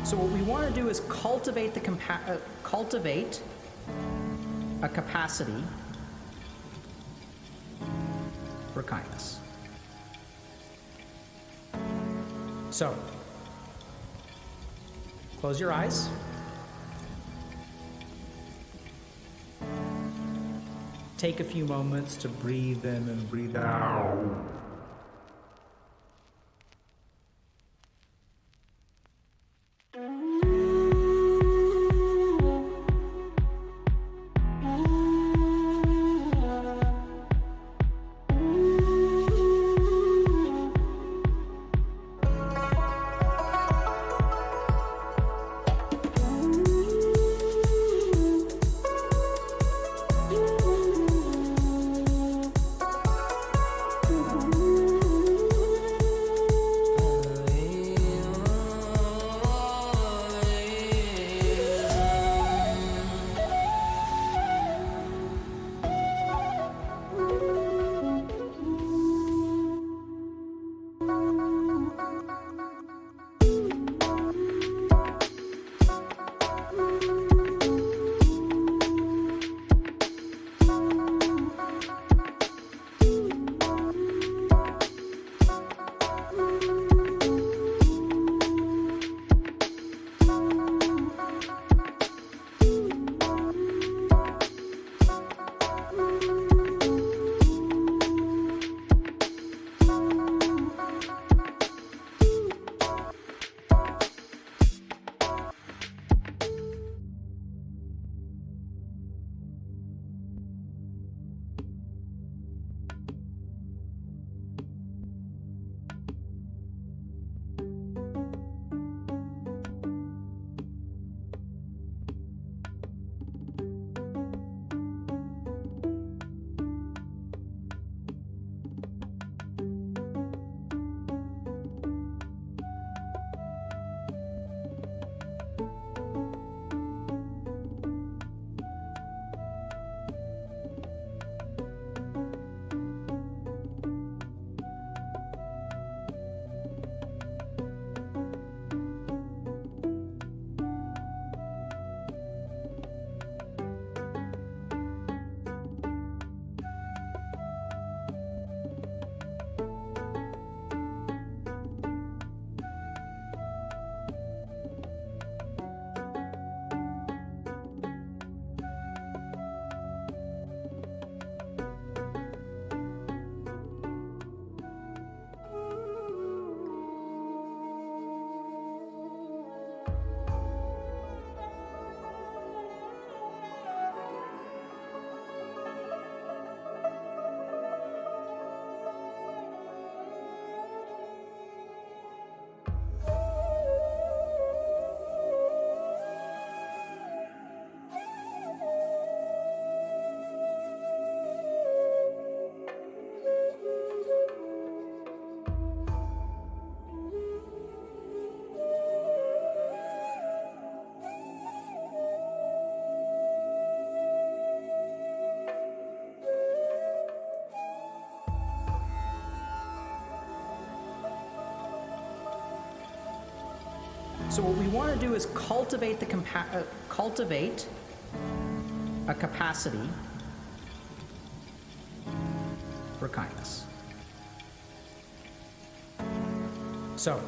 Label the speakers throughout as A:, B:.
A: So what we want to do is cultivate a capacity for kindness. So, close your eyes. Take a few moments to breathe in and breathe out. So what we want to do is cultivate a capacity for kindness. So,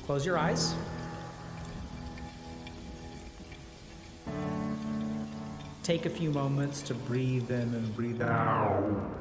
A: close your eyes. Take a few moments to breathe in and breathe out.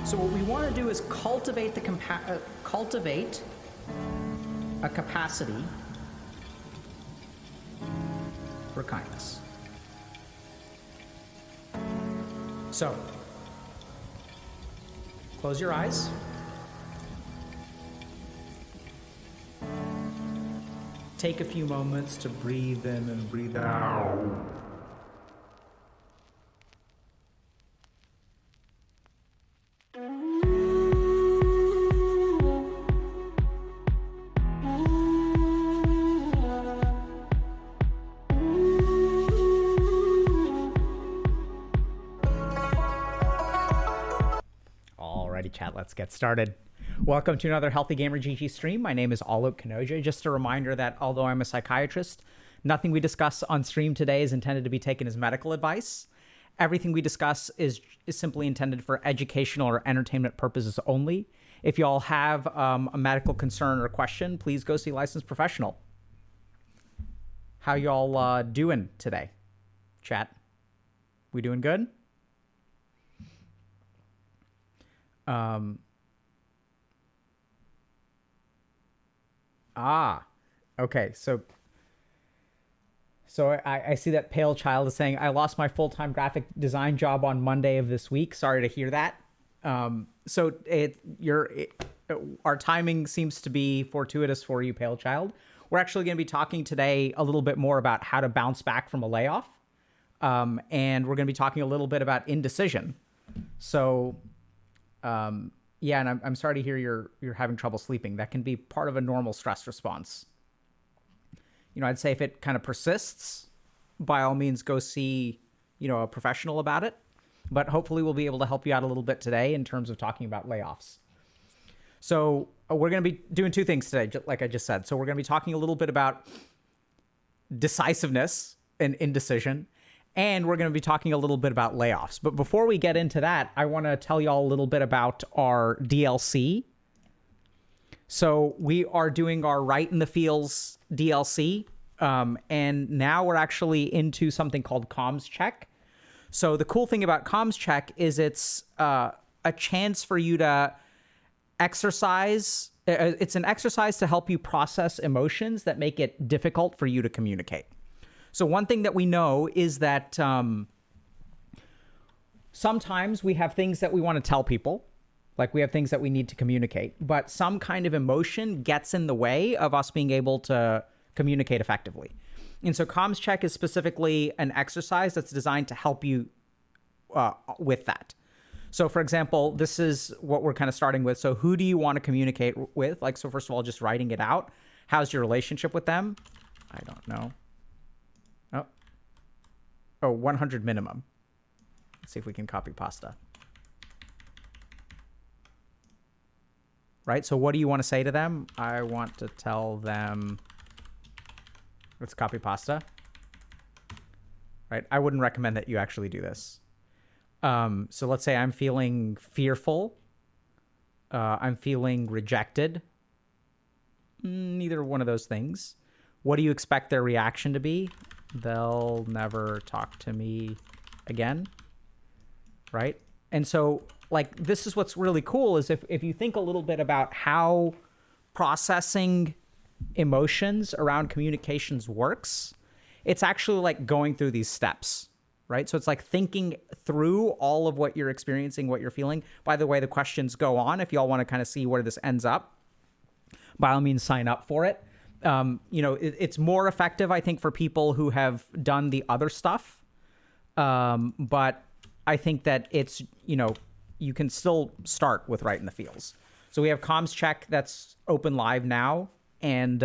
A: So what we want to do is cultivate cultivate a capacity for kindness. So, close your eyes. Take a few moments to breathe in and breathe out. Alrighty, chat, let's get started. Welcome to another Healthy Gamer GG stream. My name is Alok Kanoja. Just a reminder that although I'm a psychiatrist, nothing we discuss on stream today is intended to be taken as medical advice. Everything we discuss is simply intended for educational or entertainment purposes only. If you all have a medical concern or question, please go see a licensed professional. How y'all doing today, chat? We doing good? Okay. So I see that Pale Child is saying, I lost my full-time graphic design job on Monday of this week. Sorry to hear that. Our timing seems to be fortuitous for you, Pale Child. We're actually going to be talking today a little bit more about how to bounce back from a layoff. And we're going to be talking a little bit about indecision. So, yeah, and I'm sorry to hear you're having trouble sleeping. That can be part of a normal stress response. You know, I'd say if it kind of persists, by all means, go see, a professional about it. But hopefully we'll be able to help you out a little bit today in terms of talking about layoffs. So we're going to be doing two things today, like I just said. So we're going to be talking a little bit about decisiveness and indecision. And we're going to be talking a little bit about layoffs. But before we get into that, I want to tell you all a little bit about our DLC. So we are doing our Right in the Feels DLC. And now we're actually into something called Comms Check. So the cool thing about Comms Check is it's a chance for you to exercise. It's an exercise to help you process emotions that make it difficult for you to communicate. So one thing that we know is that sometimes we have things that we want to tell people, like we have things that we need to communicate, but some kind of emotion gets in the way of us being able to communicate effectively. And so Comms Check is specifically an exercise that's designed to help you with that. So for example, this is what we're kind of starting with. So who do you want to communicate with? Like, so first of all, just writing it out. How's your relationship with them? I don't know. Oh, 100 minimum. Let's see if we can copy pasta. Right, so what do you want to say to them? I want to tell them, let's copy pasta. Right, I wouldn't recommend that you actually do this. So let's say I'm feeling fearful. I'm feeling rejected. Neither one of those things. What do you expect their reaction to be? They'll never talk to me again, right? And so, like, this is what's really cool is if you think a little bit about how processing emotions around communications works, it's actually like going through these steps, right? So it's like thinking through all of what you're experiencing, what you're feeling. By the way, the questions go on. If y'all want to kind of see where this ends up, by all means, sign up for it. It's more effective, I think, for people who have done the other stuff. But I think that it's, you can still start with Right in the Feels. So we have Comms Check that's open live now, and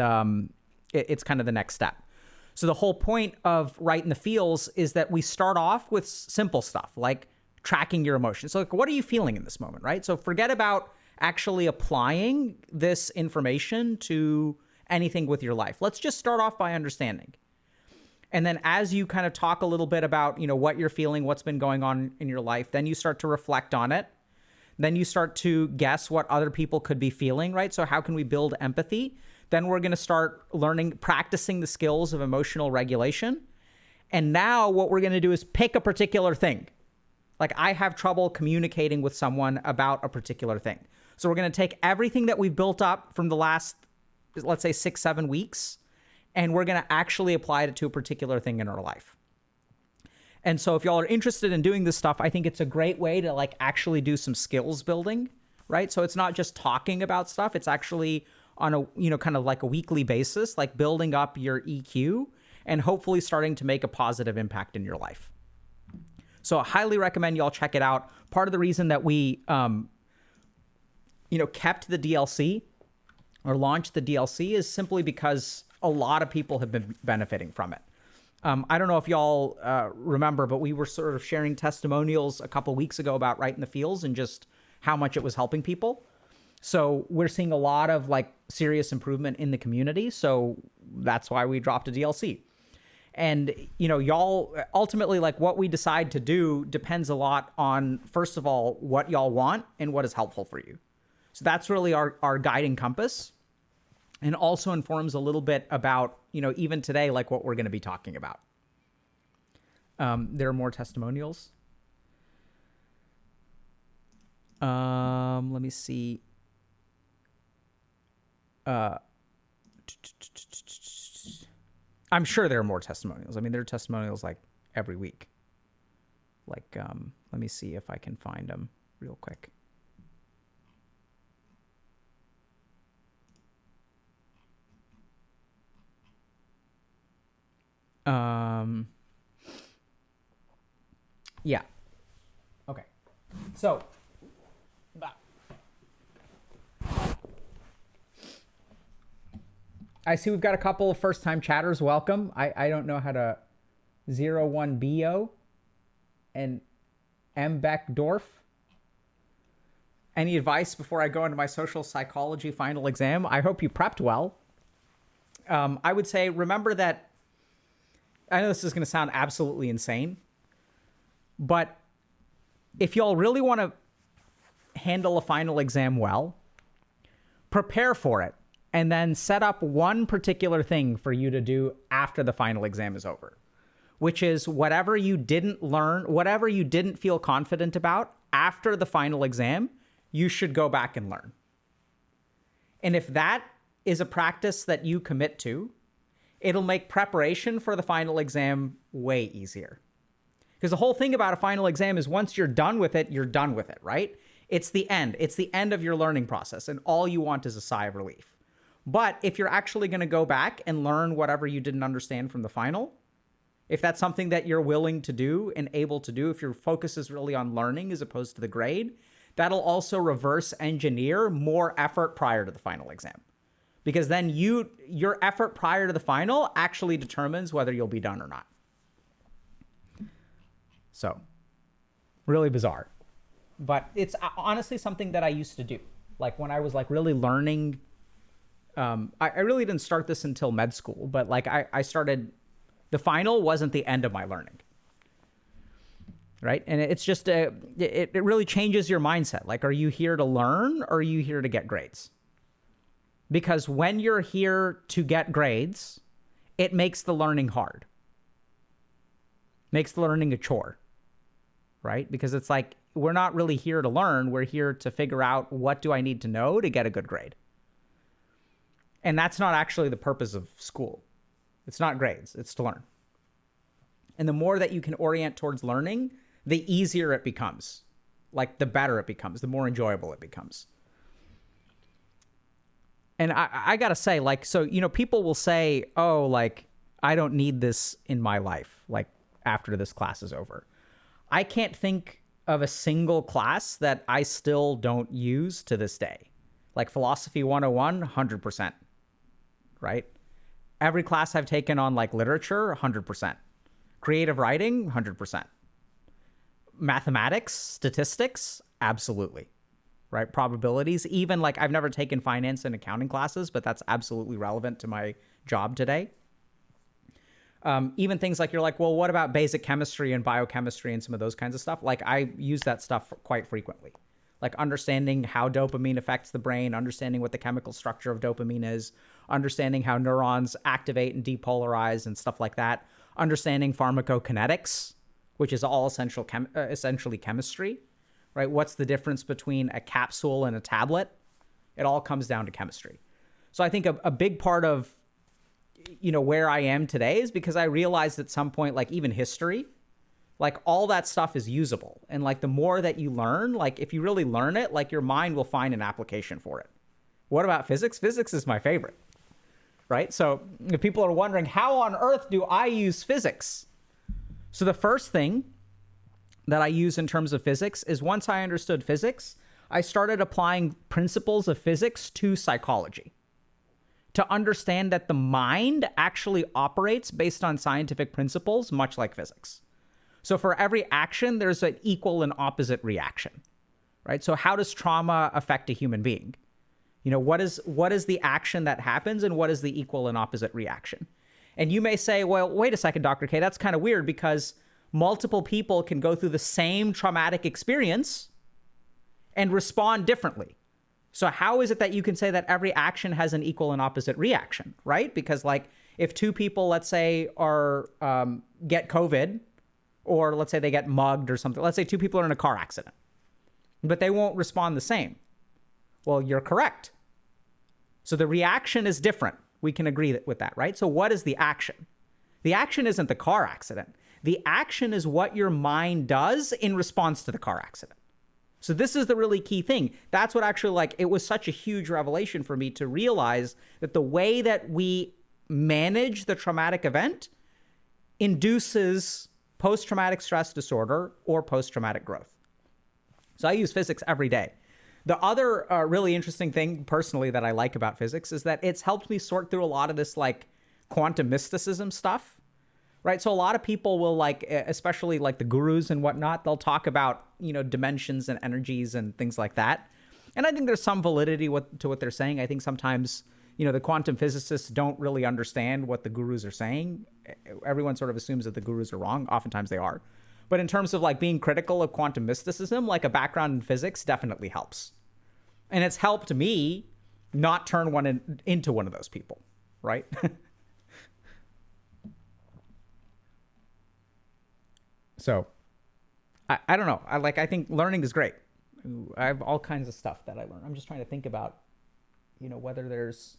A: it's kind of the next step. So the whole point of Right in the Feels is that we start off with simple stuff like tracking your emotions. So like, what are you feeling in this moment, right? So forget about actually applying this information to anything with your life. Let's just start off by understanding. And then as you kind of talk a little bit about, what you're feeling, what's been going on in your life, then you start to reflect on it. Then you start to guess what other people could be feeling, right? So how can we build empathy? Then we're going to start practicing the skills of emotional regulation. And now what we're going to do is pick a particular thing. Like I have trouble communicating with someone about a particular thing. So we're going to take everything that we've built up from the last, let's say 6-7 weeks, and we're going to actually apply it to a particular thing in our life. And so if y'all are interested in doing this stuff, I think it's a great way to like actually do some skills building, right? So it's not just talking about stuff. It's actually on a, you know, kind of like a weekly basis, like building up your EQ and hopefully starting to make a positive impact in your life. So I highly recommend y'all check it out. Part of the reason that we, kept the DLC or launched the DLC is simply because a lot of people have been benefiting from it. I don't know if y'all remember, but we were sort of sharing testimonials a couple weeks ago about Right in the Fields and just how much it was helping people. So we're seeing a lot of like serious improvement in the community. So that's why we dropped a DLC. And, you know, y'all ultimately, like what we decide to do depends a lot on, first of all, what y'all want and what is helpful for you. So that's really our guiding compass, and also informs a little bit about, you know, even today, like what we're going to be talking about. There are more testimonials. Let me see. I'm sure there are more testimonials. I mean, there are testimonials like every week. Like, let me see if I can find them real quick. Yeah. Okay. So, I see we've got a couple of first-time chatters. Welcome. I don't know how to 01BO and M. Beckdorf. Any advice before I go into my social psychology final exam? I hope you prepped well. I would say, remember that, I know this is going to sound absolutely insane, but if y'all really want to handle a final exam well, prepare for it. And then set up one particular thing for you to do after the final exam is over, which is whatever you didn't learn, whatever you didn't feel confident about after the final exam, you should go back and learn. And if that is a practice that you commit to, it'll make preparation for the final exam way easier. Because the whole thing about a final exam is once you're done with it, you're done with it, right? It's the end. It's the end of your learning process, and all you want is a sigh of relief. But if you're actually going to go back and learn whatever you didn't understand from the final, if that's something that you're willing to do and able to do, if your focus is really on learning as opposed to the grade, that'll also reverse engineer more effort prior to the final exam. Because then your effort prior to the final actually determines whether you'll be done or not. So, really bizarre. But it's honestly something that I used to do. Like when I was like really learning, I really didn't start this until med school, but like I started, the final wasn't the end of my learning, right? And it's just, it really changes your mindset. Like, are you here to learn or are you here to get grades? Because when you're here to get grades, it makes the learning hard. Makes the learning a chore, right? Because it's like, we're not really here to learn. We're here to figure out what do I need to know to get a good grade. And that's not actually the purpose of school. It's not grades, it's to learn. And the more that you can orient towards learning, the easier it becomes. Like the better it becomes, the more enjoyable it becomes. And I gotta say, like, so, you know, people will say, oh, like, I don't need this in my life, like after this class is over. I can't think of a single class that I still don't use to this day. Like Philosophy 101, 100%. Right? Every class I've taken on like literature, 100%. Creative writing, 100%. Mathematics, statistics, absolutely. Right? Probabilities, even like I've never taken finance and accounting classes, but that's absolutely relevant to my job today. Even things like you're like, well, what about basic chemistry and biochemistry and some of those kinds of stuff? Like I use that stuff quite frequently. Like understanding how dopamine affects the brain, understanding what the chemical structure of dopamine is, understanding how neurons activate and depolarize and stuff like that, understanding pharmacokinetics, which is all essentially chemistry, right? What's the difference between a capsule and a tablet? It all comes down to chemistry. So I think a big part of, where I am today is because I realized at some point, like even history, like all that stuff is usable. And like the more that you learn, like if you really learn it, like your mind will find an application for it. What about physics? Physics is my favorite, right? So if people are wondering, how on earth do I use physics? So the first thing that I use in terms of physics is once I understood physics, I started applying principles of physics to psychology to understand that the mind actually operates based on scientific principles, much like physics. So for every action, there's an equal and opposite reaction, right? So how does trauma affect a human being? What is the action that happens and what is the equal and opposite reaction? And you may say, well, wait a second, Dr. K, that's kind of weird because multiple people can go through the same traumatic experience and respond differently. So how is it that you can say that every action has an equal and opposite reaction, right? Because like if two people, let's say, get COVID, or let's say they get mugged or something, let's say two people are in a car accident, but they won't respond the same. Well, you're correct. So the reaction is different. We can agree with that, right? So what is the action? The action isn't the car accident. The action is what your mind does in response to the car accident. So this is the really key thing. That's what actually, it was such a huge revelation for me to realize that the way that we manage the traumatic event induces post-traumatic stress disorder or post-traumatic growth. So I use physics every day. The other really interesting thing personally that I like about physics is that it's helped me sort through a lot of this quantum mysticism stuff, right? So a lot of people will especially the gurus and whatnot, they'll talk about, dimensions and energies and things like that. And I think there's some validity to what they're saying. I think sometimes, the quantum physicists don't really understand what the gurus are saying. Everyone sort of assumes that the gurus are wrong. Oftentimes they are. But in terms of being critical of quantum mysticism, a background in physics definitely helps. And it's helped me not turn into one of those people, right? So I don't know. I think learning is great. I have all kinds of stuff that I learn. I'm just trying to think about, whether there's,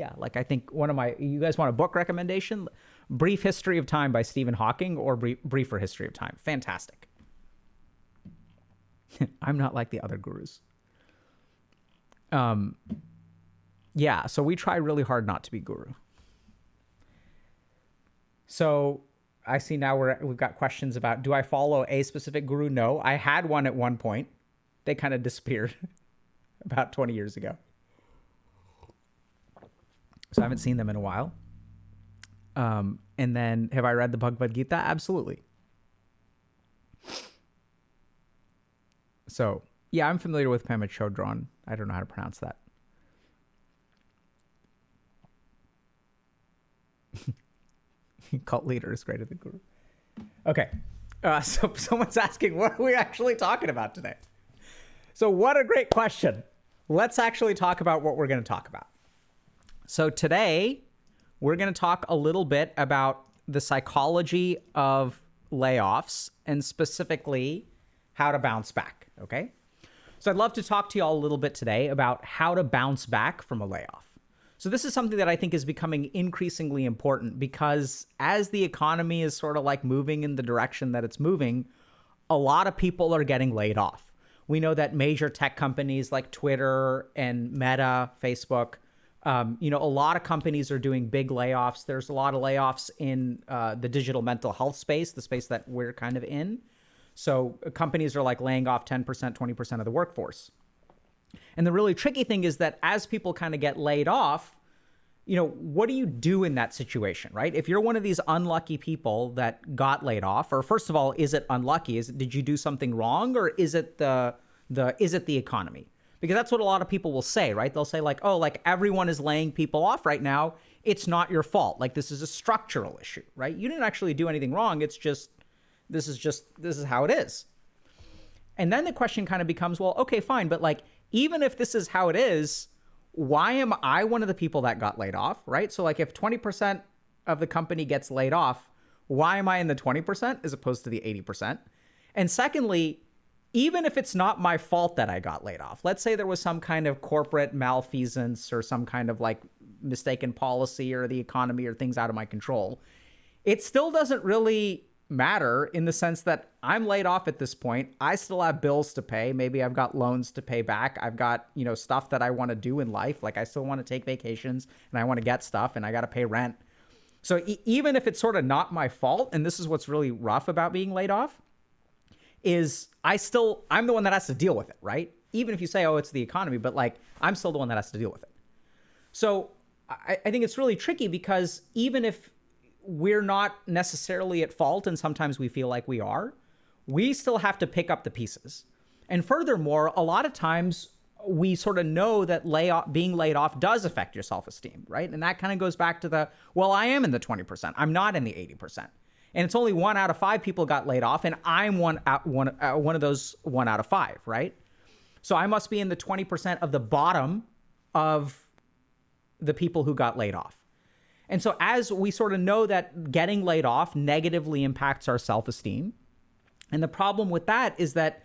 A: I think you guys want a book recommendation? Brief History of Time by Stephen Hawking or Briefer History of Time. Fantastic. I'm not like the other gurus. So we try really hard not to be guru. So I see now we've got questions about, do I follow a specific guru? No, I had one at one point. They kind of disappeared about 20 years ago. So I haven't seen them in a while. And then have I read the Bhagavad Gita? Absolutely. So yeah, I'm familiar with Pema Chodron. I don't know how to pronounce that. Cult leader is greater than guru. Okay. So someone's asking, what are we actually talking about today? So what a great question. Let's actually talk about what we're going to talk about. So today, we're going to talk a little bit about the psychology of layoffs and specifically how to bounce back, okay? So I'd love to talk to you all a little bit today about how to bounce back from a layoff. So this is something that I think is becoming increasingly important because as the economy is sort of moving in the direction that it's moving, a lot of people are getting laid off. We know that major tech companies like Twitter and Meta, Facebook, a lot of companies are doing big layoffs. There's a lot of layoffs in the digital mental health space, the space that we're kind of in. So companies are laying off 10%, 20% of the workforce. And the really tricky thing is that as people kind of get laid off, what do you do in that situation, right? If you're one of these unlucky people that got laid off, or first of all, is it unlucky? Did you do something wrong, or is it the economy? Because that's what a lot of people will say, right? They'll say everyone is laying people off right now. It's not your fault. This is a structural issue, right? You didn't actually do anything wrong. It's just this is how it is. And then the question kind of becomes, well, okay, fine, but even if this is how it is, why am I one of the people that got laid off, right? So if 20% of the company gets laid off, Why am I in the 20% as opposed to the 80%? And secondly, even if it's not my fault that I got laid off, let's say there was some kind of corporate malfeasance or some kind of like mistaken policy or the economy or things out of my control, it still doesn't really matter in the sense that I'm laid off at this point. I still have bills to pay. Maybe I've got loans to pay back. I've got, stuff that I want to do in life. Like I still want to take vacations and I want to get stuff and I got to pay rent. So even if it's sort of not my fault, and this is what's really rough about being laid off, is I'm the one that has to deal with it, right? Even if you say, oh, it's the economy, but like I'm still the one that has to deal with it. So I think it's really tricky because even if we're not necessarily at fault, and sometimes we feel like we are, we still have to pick up the pieces. And furthermore, a lot of times we sort of know that being laid off does affect your self-esteem, right? And that kind of goes back to I am in the 20%. I'm not in the 80%. And it's only 1 out of 5 people got laid off, and I'm one of those 1 out of 5, right? So I must be in the 20% of the bottom of the people who got laid off. And so as we sort of know that getting laid off negatively impacts our self-esteem, and the problem with that is that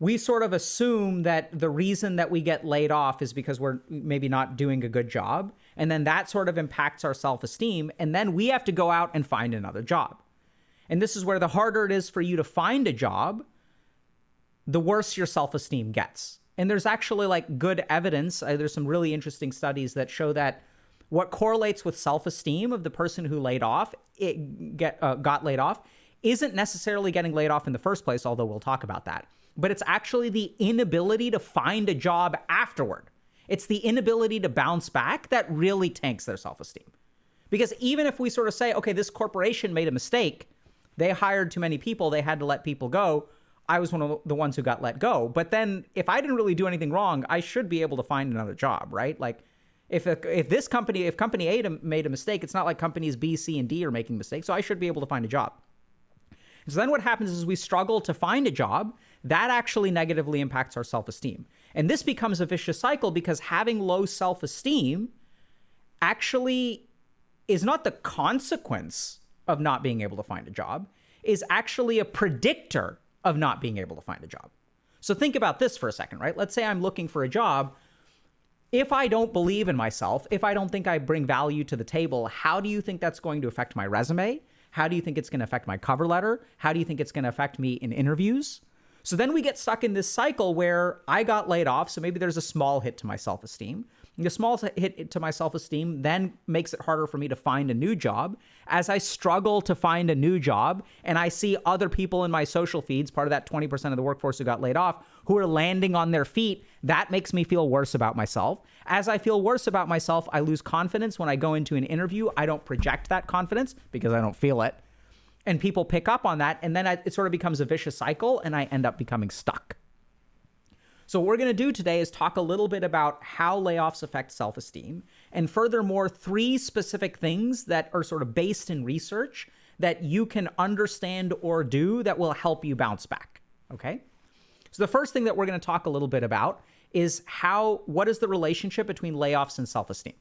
A: we sort of assume that the reason that we get laid off is because we're maybe not doing a good job, and then that sort of impacts our self-esteem, and then we have to go out and find another job. And this is where the harder it is for you to find a job, the worse your self-esteem gets. And there's actually like good evidence. There's some really interesting studies that show that what correlates with self-esteem of the person who got laid off isn't necessarily getting laid off in the first place, although we'll talk about that. But it's actually the inability to find a job afterward. It's the inability to bounce back that really tanks their self-esteem. Because even if we sort of say, okay, this corporation made a mistake, they hired too many people, they had to let people go, I was one of the ones who got let go. But then if I didn't really do anything wrong, I should be able to find another job, right? Like if company A made a mistake, it's not like companies B, C, and D are making mistakes, so I should be able to find a job. So then what happens is we struggle to find a job. That actually negatively impacts our self-esteem. And this becomes a vicious cycle because having low self-esteem actually is not the consequence of not being able to find a job, is actually a predictor of not being able to find a job. So think about this for a second, right? Let's say I'm looking for a job. If I don't believe in myself, if I don't think I bring value to the table, how do you think that's going to affect my resume? How do you think it's going to affect my cover letter? How do you think it's going to affect me in interviews? So then we get stuck in this cycle where I got laid off, so maybe there's a small hit to my self-esteem. The small hit to my self-esteem then makes it harder for me to find a new job. As I struggle to find a new job and I see other people in my social feeds, part of that 20% of the workforce who got laid off, who are landing on their feet, that makes me feel worse about myself. As I feel worse about myself, I lose confidence when I go into an interview. I don't project that confidence because I don't feel it. And people pick up on that, and then it sort of becomes a vicious cycle, and I end up becoming stuck. So what we're going to do today is talk a little bit about how layoffs affect self-esteem, and furthermore, 3 specific things that are sort of based in research that you can understand or do that will help you bounce back, okay? So the first thing that we're going to talk a little bit about is what is the relationship between layoffs and self-esteem?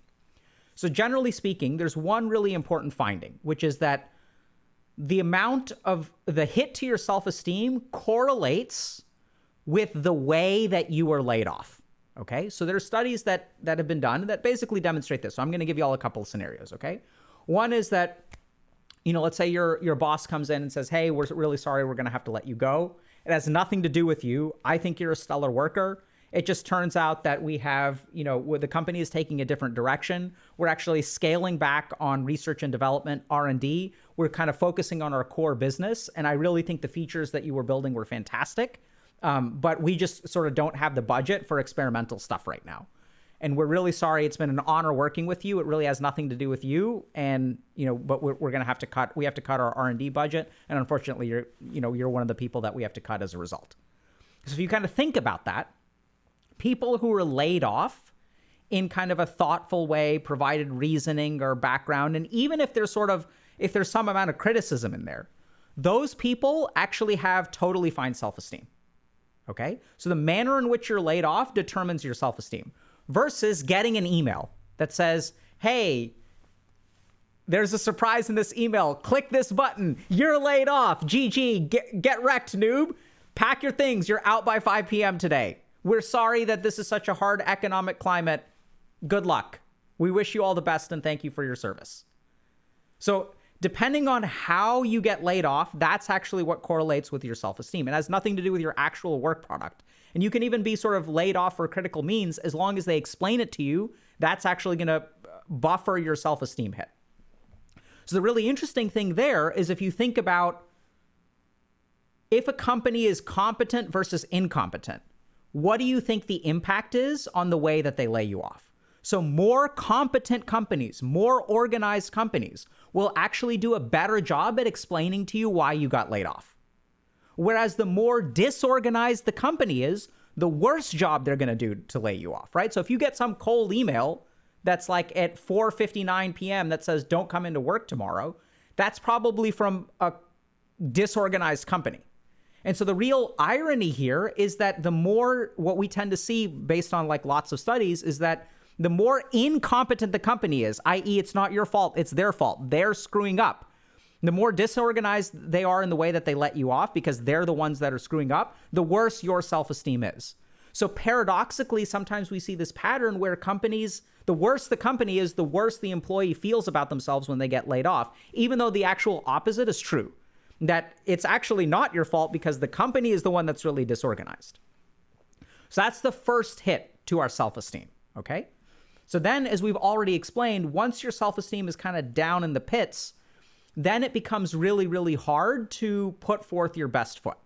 A: So generally speaking, there's one really important finding, which is that the amount of the hit to your self-esteem correlates with the way that you were laid off, okay? So there are studies that have been done that basically demonstrate this. So I'm going to give you all a couple of scenarios, okay? One is that, let's say your boss comes in and says, hey, we're really sorry, we're going to have to let you go. It has nothing to do with you. I think you're a stellar worker. It just turns out that we have, the company is taking a different direction. We're actually scaling back on research and development, R&D. We're kind of focusing on our core business. And I really think the features that you were building were fantastic. But we just sort of don't have the budget for experimental stuff right now. And we're really sorry. It's been an honor working with you. It really has nothing to do with you. And, but we're going to have to we have to cut our R&D budget. And unfortunately, you're one of the people that we have to cut as a result. So if you kind of think about that, people who are laid off in kind of a thoughtful way, provided reasoning or background, and even if there's some amount of criticism in there, those people actually have totally fine self-esteem. Okay? So the manner in which you're laid off determines your self-esteem versus getting an email that says, hey, there's a surprise in this email. Click this button. You're laid off. GG. Get wrecked, noob. Pack your things. You're out by 5 p.m. today. We're sorry that this is such a hard economic climate. Good luck. We wish you all the best and thank you for your service. So depending on how you get laid off, that's actually what correlates with your self-esteem. It has nothing to do with your actual work product. And you can even be sort of laid off for critical means as long as they explain it to you. That's actually going to buffer your self-esteem hit. So the really interesting thing there is if you think about if a company is competent versus incompetent, what do you think the impact is on the way that they lay you off? So more competent companies, more organized companies will actually do a better job at explaining to you why you got laid off. Whereas the more disorganized the company is, the worse job they're going to do to lay you off, right? So if you get some cold email that's like at 4:59 p.m. that says, don't come into work tomorrow, that's probably from a disorganized company. And so the real irony here is that the more, what we tend to see based on like lots of studies is that the more incompetent the company is, i.e. it's not your fault, it's their fault, they're screwing up. The more disorganized they are in the way that they let you off because they're the ones that are screwing up, the worse your self-esteem is. So paradoxically, sometimes we see this pattern where companies, the worse the company is, the worse the employee feels about themselves when they get laid off, even though the actual opposite is true. That it's actually not your fault because the company is the one that's really disorganized. So that's the first hit to our self-esteem, okay? So then, as we've already explained, once your self-esteem is kind of down in the pits, then it becomes really, really hard to put forth your best foot.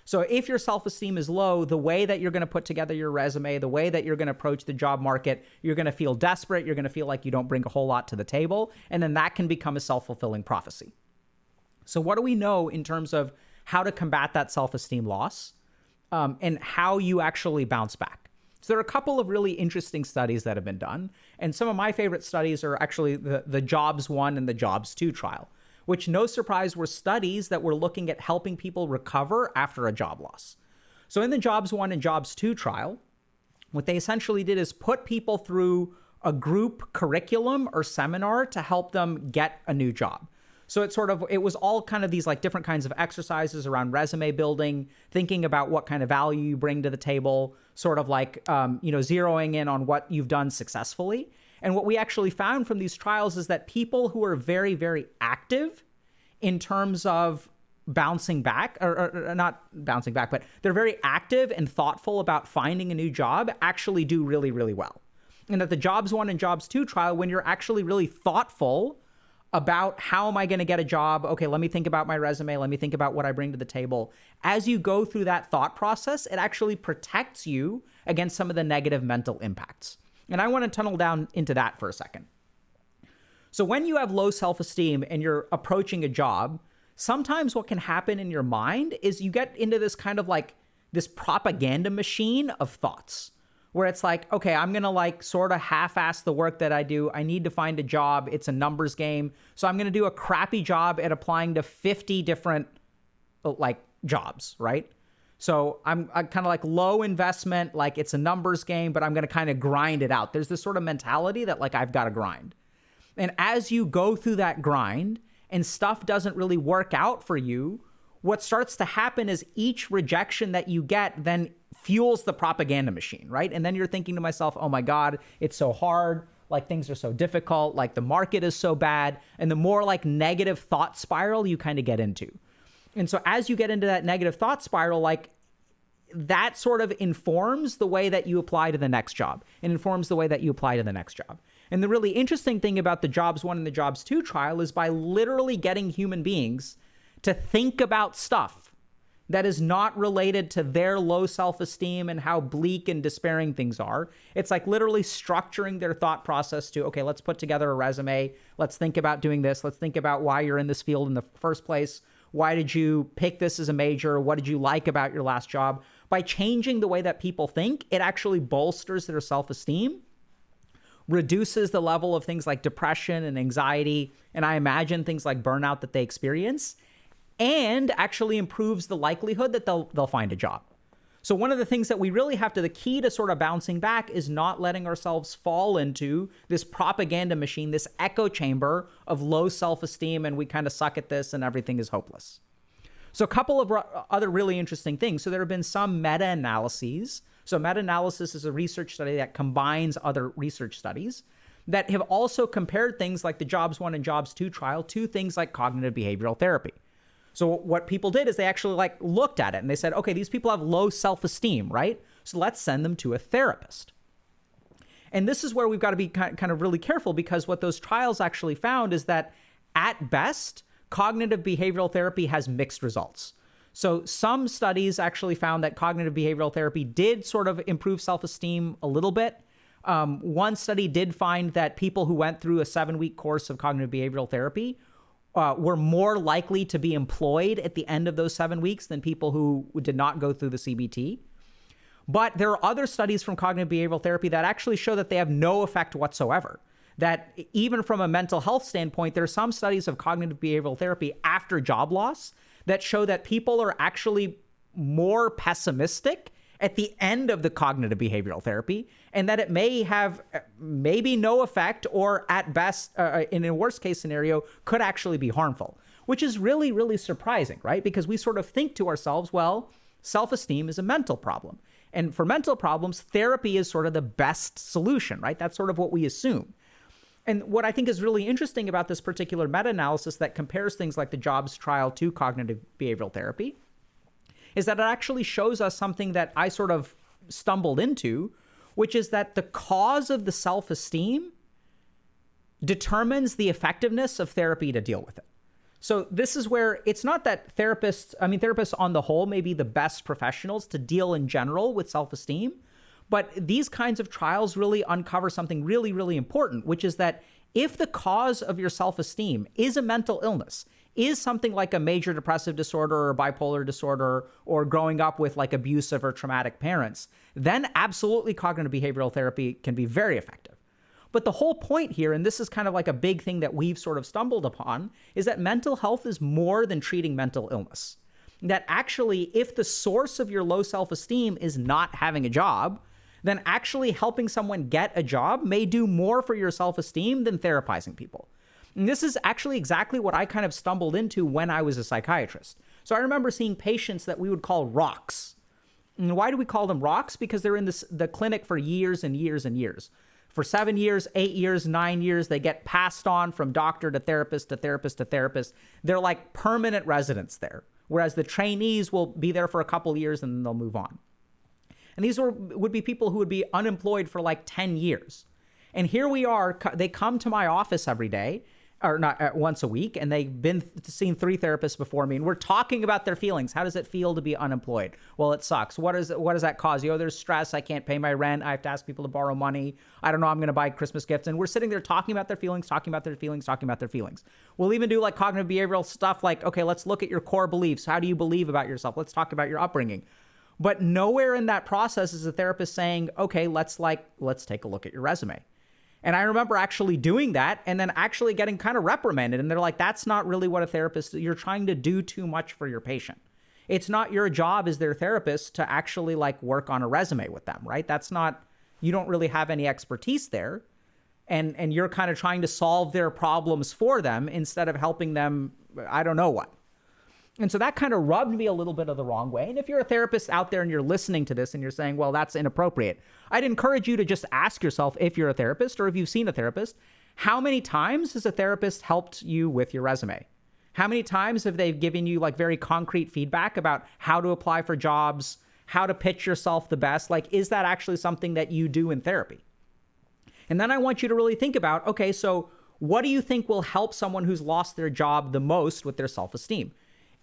A: So if your self-esteem is low, the way that you're going to put together your resume, the way that you're going to approach the job market, you're going to feel desperate, you're going to feel like you don't bring a whole lot to the table, and then that can become a self-fulfilling prophecy. So what do we know in terms of how to combat that self-esteem loss and how you actually bounce back? So there are a couple of really interesting studies that have been done. And some of my favorite studies are actually the Jobs 1 and the Jobs 2 trial, which, no surprise, were studies that were looking at helping people recover after a job loss. So in the Jobs 1 and Jobs 2 trial, what they essentially did is put people through a group curriculum or seminar to help them get a new job. So it was all kind of these like different kinds of exercises around resume building, thinking about what kind of value you bring to the table, sort of like, zeroing in on what you've done successfully. And what we actually found from these trials is that people who are very, very active in terms of bouncing back, or not bouncing back, but they're very active and thoughtful about finding a new job, actually do really, really well. And at the Jobs 1 and Jobs 2 trial, when you're actually really thoughtful about how am I going to get a job? Okay, let me think about my resume. Let me think about what I bring to the table. As you go through that thought process, it actually protects you against some of the negative mental impacts. And I want to tunnel down into that for a second. So when you have low self-esteem and you're approaching a job, sometimes what can happen in your mind is you get into this kind of like this propaganda machine of thoughts where it's like, okay, I'm going to like sort of half-ass the work that I do. I need to find a job. It's a numbers game. So I'm going to do a crappy job at applying to 50 different like jobs, right? So I'm kind of like low investment, like it's a numbers game, but I'm going to kind of grind it out. There's this sort of mentality that like I've got to grind. And as you go through that grind and stuff doesn't really work out for you, what starts to happen is each rejection that you get then fuels the propaganda machine, right? And then you're thinking to myself, oh my God, it's so hard. Like things are so difficult. Like the market is so bad. And the more like negative thought spiral you kind of get into. And so as you get into that negative thought spiral, like that sort of informs the way that you apply to the next job and informs the way that you apply to the next job. And the really interesting thing about the Jobs 1 and the Jobs 2 trial is by literally getting human beings to think about stuff that is not related to their low self-esteem and how bleak and despairing things are. It's like literally structuring their thought process to, okay, let's put together a resume. Let's think about doing this. Let's think about why you're in this field in the first place. Why did you pick this as a major? What did you like about your last job? By changing the way that people think, it actually bolsters their self-esteem, reduces the level of things like depression and anxiety, and I imagine things like burnout that they experience, and actually improves the likelihood that they'll find a job. So one of the things that we really have to, the key to sort of bouncing back is not letting ourselves fall into this propaganda machine, this echo chamber of low self-esteem, and we kind of suck at this and everything is hopeless. So a couple of other really interesting things. So there have been some meta-analyses. So meta-analysis is a research study that combines other research studies that have also compared things like the Jobs 1 and Jobs 2 trial to things like cognitive behavioral therapy. So what people did is they actually like looked at it and they said, okay, these people have low self-esteem, right? So let's send them to a therapist. And this is where we've got to be kind of really careful, because what those trials actually found is that at best, cognitive behavioral therapy has mixed results. So some studies actually found that cognitive behavioral therapy did sort of improve self-esteem a little bit. One study did find that people who went through a 7-week course of cognitive behavioral therapy were more likely to be employed at the end of those 7 weeks than people who did not go through the CBT. But there are other studies from cognitive behavioral therapy that actually show that they have no effect whatsoever. That even from a mental health standpoint, there are some studies of cognitive behavioral therapy after job loss that show that people are actually more pessimistic at the end of the cognitive behavioral therapy, and that it may have maybe no effect, or at best, in a worst case scenario, could actually be harmful, which is really, really surprising, right? Because we sort of think to ourselves, well, self-esteem is a mental problem. And for mental problems, therapy is sort of the best solution, right? That's sort of what we assume. And what I think is really interesting about this particular meta-analysis that compares things like the Jobs trial to cognitive behavioral therapy is that it actually shows us something that I sort of stumbled into, which is that the cause of the self-esteem determines the effectiveness of therapy to deal with it. So this is where it's not that therapists on the whole may be the best professionals to deal in general with self-esteem, but these kinds of trials really uncover something really, really important, which is that if the cause of your self-esteem is a mental illness, is something like a major depressive disorder or bipolar disorder, or growing up with like abusive or traumatic parents, then absolutely cognitive behavioral therapy can be very effective. But the whole point here, and this is kind of like a big thing that we've sort of stumbled upon, is that mental health is more than treating mental illness. That actually, if the source of your low self-esteem is not having a job, then actually helping someone get a job may do more for your self-esteem than therapizing people. And this is actually exactly what I kind of stumbled into when I was a psychiatrist. So I remember seeing patients that we would call rocks. And why do we call them rocks? Because they're in the clinic for years and years and years. For 7 years, 8 years, 9 years, they get passed on from doctor to therapist to therapist to therapist. They're like permanent residents there, whereas the trainees will be there for a couple years and then they'll move on. And these would be people who would be unemployed for like 10 years. And here we are, they come to my office every day, or not once a week, and they've seen 3 therapists before me, and we're talking about their feelings. How does it feel to be unemployed? Well, it sucks. What does that cause you? Oh, there's stress. I can't pay my rent. I have to ask people to borrow money. I don't know. I'm going to buy Christmas gifts. And we're sitting there talking about their feelings, talking about their feelings, talking about their feelings. We'll even do like cognitive behavioral stuff like, okay, let's look at your core beliefs. How do you believe about yourself? Let's talk about your upbringing. But nowhere in that process is the therapist saying, okay, let's take a look at your resume. And I remember actually doing that and then actually getting kind of reprimanded. And they're like, that's not really what a therapist, you're trying to do too much for your patient. It's not your job as their therapist to actually like work on a resume with them, right? That's not, you don't really have any expertise there. And you're kind of trying to solve their problems for them instead of helping them, I don't know what. And so that kind of rubbed me a little bit of the wrong way. And if you're a therapist out there and you're listening to this and you're saying, well, that's inappropriate, I'd encourage you to just ask yourself, if you're a therapist or if you've seen a therapist, how many times has a therapist helped you with your resume? How many times have they given you like very concrete feedback about how to apply for jobs, how to pitch yourself the best? Like, is that actually something that you do in therapy? And then I want you to really think about, okay, so what do you think will help someone who's lost their job the most with their self-esteem?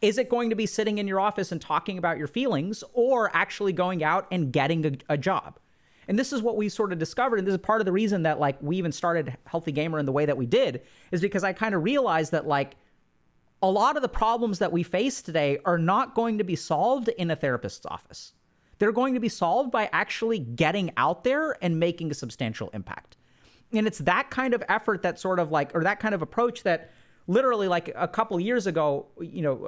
A: Is it going to be sitting in your office and talking about your feelings, or actually going out and getting a job? And this is what we sort of discovered. And this is part of the reason that like we even started Healthy Gamer in the way that we did, is because I kind of realized that like a lot of the problems that we face today are not going to be solved in a therapist's office. They're going to be solved by actually getting out there and making a substantial impact. And it's that kind of effort that sort of like, or that kind of approach that literally like a couple years ago,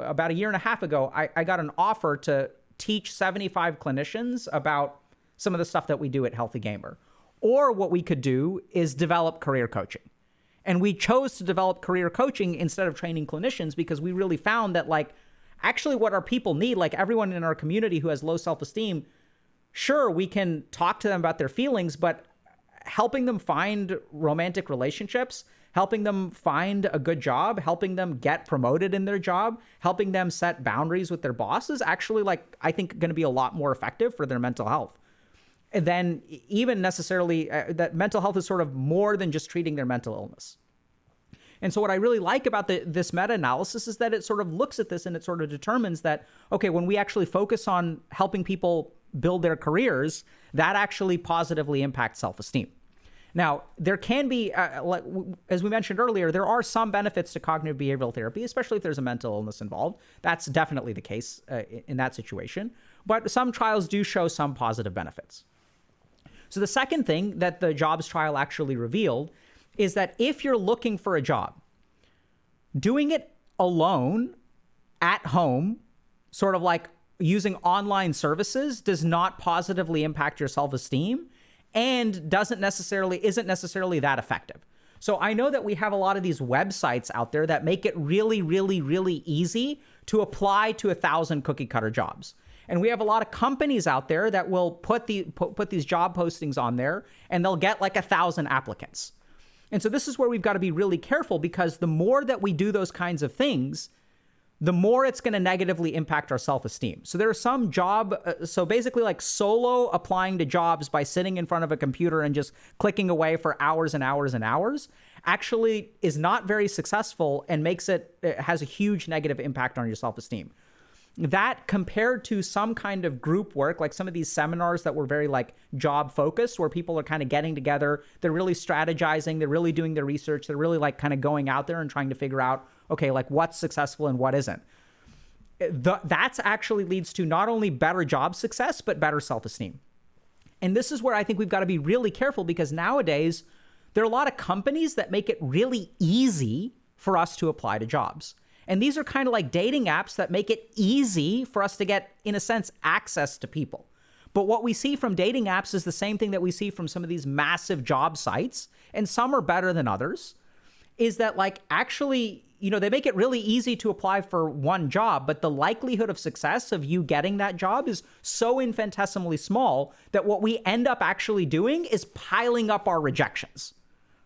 A: about a year and a half ago, I got an offer to teach 75 clinicians about some of the stuff that we do at Healthy Gamer. Or what we could do is develop career coaching. And we chose to develop career coaching instead of training clinicians because we really found that, like, actually what our people need, like everyone in our community who has low self-esteem, sure, we can talk to them about their feelings, but helping them find romantic relationships, helping them find a good job, helping them get promoted in their job, helping them set boundaries with their boss is actually, like, I think going to be a lot more effective for their mental health. And then even necessarily that mental health is sort of more than just treating their mental illness. And so what I really like about this meta-analysis is that it sort of looks at this and it sort of determines that, okay, when we actually focus on helping people build their careers, that actually positively impacts self-esteem. Now, there can be, as we mentioned earlier, there are some benefits to cognitive behavioral therapy, especially if there's a mental illness involved. That's definitely the case in that situation. But some trials do show some positive benefits. So the second thing that the jobs trial actually revealed is that if you're looking for a job, doing it alone at home, sort of like using online services, does not positively impact your self-esteem and isn't necessarily that effective. So I know that we have a lot of these websites out there that make it really, really, really easy to apply to 1,000 cookie cutter jobs. And we have a lot of companies out there that will put these job postings on there and they'll get like 1,000 applicants. And so this is where we've got to be really careful, because the more that we do those kinds of things, the more it's going to negatively impact our self-esteem. So there are some so basically like solo applying to jobs by sitting in front of a computer and just clicking away for hours and hours and hours actually is not very successful and it has a huge negative impact on your self-esteem. That compared to some kind of group work, like some of these seminars that were very like job focused, where people are kind of getting together, they're really strategizing, they're really doing their research, they're really like kind of going out there and trying to figure out, okay, like what's successful and what isn't. That's actually leads to not only better job success, but better self-esteem. And this is where I think we've got to be really careful, because nowadays there are a lot of companies that make it really easy for us to apply to jobs. And these are kind of like dating apps that make it easy for us to get, in a sense, access to people. But what we see from dating apps is the same thing that we see from some of these massive job sites, and some are better than others, is that like actually, they make it really easy to apply for one job, but the likelihood of success of you getting that job is so infinitesimally small that what we end up actually doing is piling up our rejections.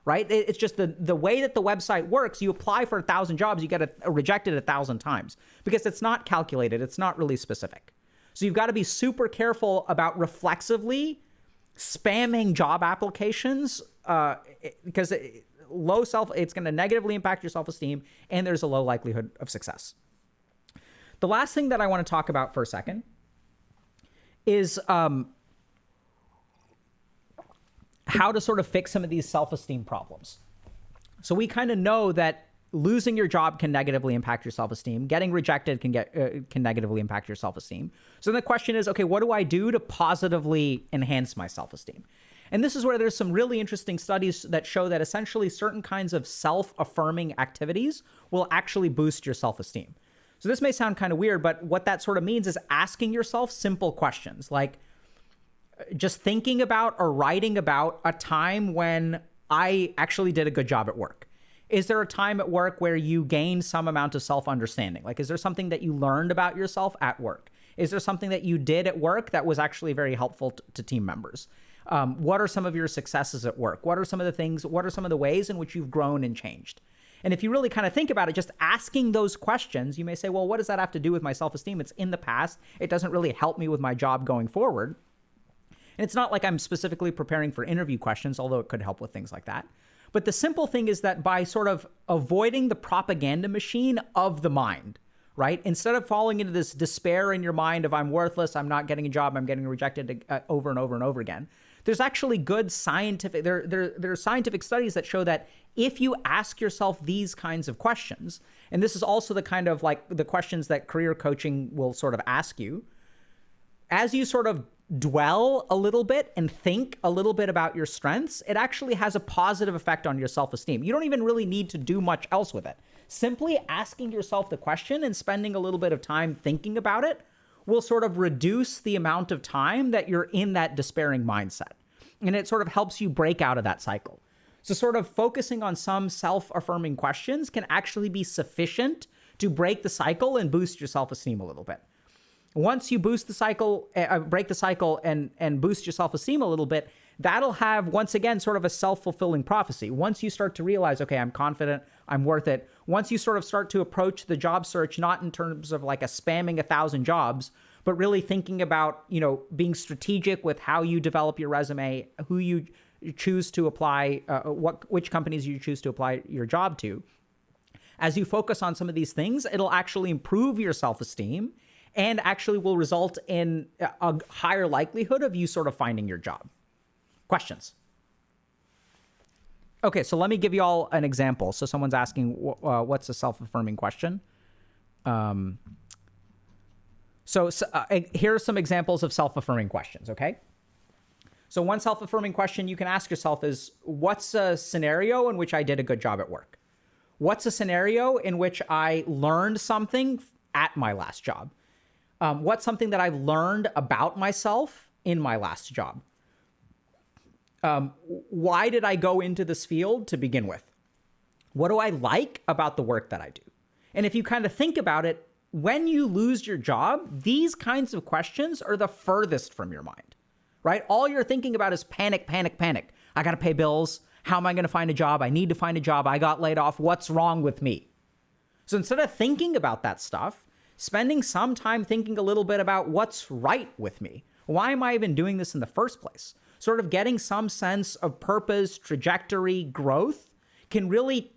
A: Right? It's just the way that the website works. You apply for 1,000 jobs, you get rejected 1,000 times because it's not calculated. It's not really specific. So you've got to be super careful about reflexively spamming job applications because it's going to negatively impact your self-esteem, and there's a low likelihood of success. The last thing that I want to talk about for a second is how to sort of fix some of these self-esteem problems. So we kind of know that losing your job can negatively impact your self-esteem. Getting rejected can negatively impact your self-esteem. So then the question is, okay, what do I do to positively enhance my self-esteem? And this is where there's some really interesting studies that show that essentially certain kinds of self-affirming activities will actually boost your self-esteem. So this may sound kind of weird, but what that sort of means is asking yourself simple questions, like just thinking about or writing about a time when I actually did a good job at work. Is there a time at work where you gained some amount of self-understanding? Like, is there something that you learned about yourself at work? Is there something that you did at work that was actually very helpful to team members? What are some of your successes at work? What are some of the ways in which you've grown and changed? And if you really kind of think about it, just asking those questions, you may say, well, what does that have to do with my self-esteem? It's in the past. It doesn't really help me with my job going forward. And it's not like I'm specifically preparing for interview questions, although it could help with things like that. But the simple thing is that by sort of avoiding the propaganda machine of the mind, right? Instead of falling into this despair in your mind of I'm worthless, I'm not getting a job, I'm getting rejected over and over and over again, there's actually good scientific, there are scientific studies that show that if you ask yourself these kinds of questions, and this is also the kind of like the questions that career coaching will sort of ask you, as you sort of dwell a little bit and think a little bit about your strengths, it actually has a positive effect on your self-esteem. You don't even really need to do much else with it. Simply asking yourself the question and spending a little bit of time thinking about it will sort of reduce the amount of time that you're in that despairing mindset. And it sort of helps you break out of that cycle. So sort of focusing on some self-affirming questions can actually be sufficient to break the cycle and boost your self-esteem a little bit. Once you boost the cycle, break the cycle and boost your self-esteem a little bit, that'll have, once again, sort of a self-fulfilling prophecy. Once you start to realize, okay, I'm confident, I'm worth it. Once you sort of start to approach the job search, not in terms of like a spamming 1,000 jobs, but really thinking about, being strategic with how you develop your resume, who you choose to apply, which companies you choose to apply your job to. As you focus on some of these things, it'll actually improve your self-esteem and actually will result in a higher likelihood of you sort of finding your job. Questions? Okay, so let me give you all an example. So someone's asking, what's a self-affirming question? Here are some examples of self-affirming questions, okay? So one self-affirming question you can ask yourself is, what's a scenario in which I did a good job at work? What's a scenario in which I learned something at my last job? What's something that I've learned about myself in my last job? Why did I go into this field to begin with? What do I like about the work that I do? And if you kind of think about it, when you lose your job, these kinds of questions are the furthest from your mind, right? All you're thinking about is panic, panic, panic. I got to pay bills. How am I going to find a job? I need to find a job. I got laid off. What's wrong with me? So instead of thinking about that stuff, spending some time thinking a little bit about what's right with me. Why am I even doing this in the first place? Sort of getting some sense of purpose, trajectory, growth can really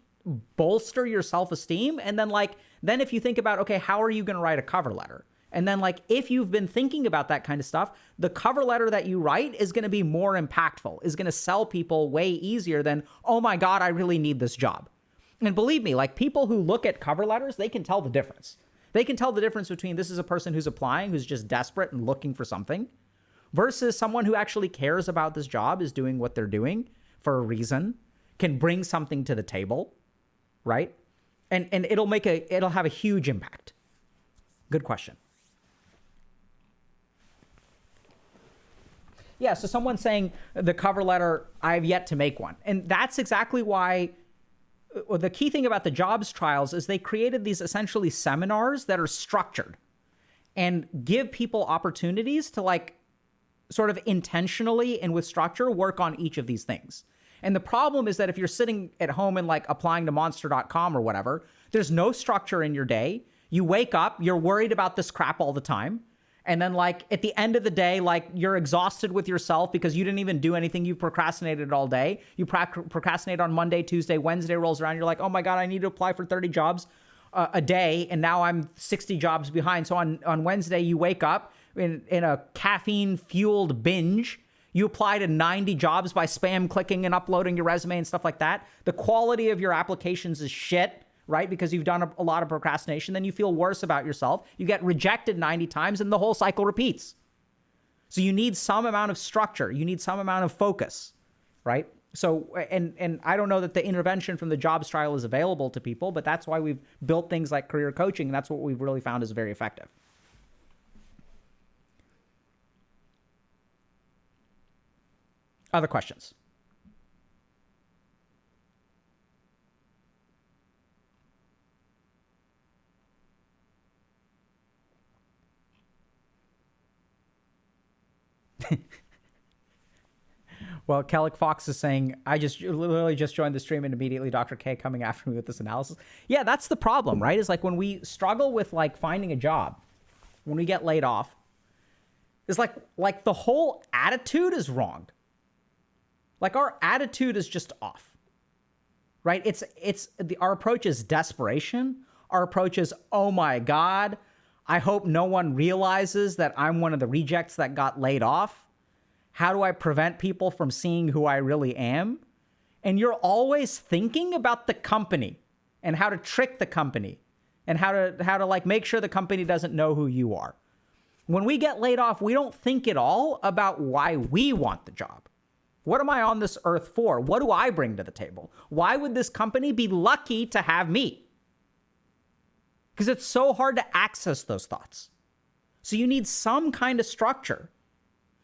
A: bolster your self-esteem. And then if you think about, okay, how are you going to write a cover letter? And then if you've been thinking about that kind of stuff, the cover letter that you write is going to be more impactful, is going to sell people way easier than, oh my God, I really need this job. And believe me, people who look at cover letters, they can tell the difference. They can tell the difference between this is a person who's applying, who's just desperate and looking for something, versus someone who actually cares about this job, is doing what they're doing for a reason, can bring something to the table, right? And it'll have a huge impact. Good question. Yeah, so someone's saying the cover letter, I've yet to make one. And that's exactly why the key thing about the jobs trials is they created these essentially seminars that are structured and give people opportunities to sort of intentionally and with structure work on each of these things. And the problem is that if you're sitting at home and applying to monster.com or whatever, there's no structure in your day. You wake up, you're worried about this crap all the time. And then at the end of the day, you're exhausted with yourself because you didn't even do anything. You procrastinated all day. You procrastinate on Monday, Tuesday, Wednesday rolls around. You're like, oh my God, I need to apply for 30 jobs a day. And now I'm 60 jobs behind. So on Wednesday, you wake up in a caffeine fueled binge. You apply to 90 jobs by spam clicking and uploading your resume and stuff like that. The quality of your applications is shit, right? Because you've done a lot of procrastination. Then you feel worse about yourself. You get rejected 90 times and the whole cycle repeats. So you need some amount of structure. You need some amount of focus, right? So, and I don't know that the intervention from the jobs trial is available to people, but that's why we've built things like career coaching. And that's what we've really found is very effective. Other questions? Well, Kellic Fox is saying, I literally just joined the stream and immediately Dr. K coming after me with this analysis. Yeah, that's the problem, right? Is when we struggle with finding a job, when we get laid off, is like the whole attitude is wrong. Our attitude is just off, right? Our approach is desperation. Our approach is, oh my God, I hope no one realizes that I'm one of the rejects that got laid off. How do I prevent people from seeing who I really am? And you're always thinking about the company and how to trick the company and how to make sure the company doesn't know who you are. When we get laid off, we don't think at all about why we want the job. What am I on this earth for? What do I bring to the table? Why would this company be lucky to have me? Because it's so hard to access those thoughts. So you need some kind of structure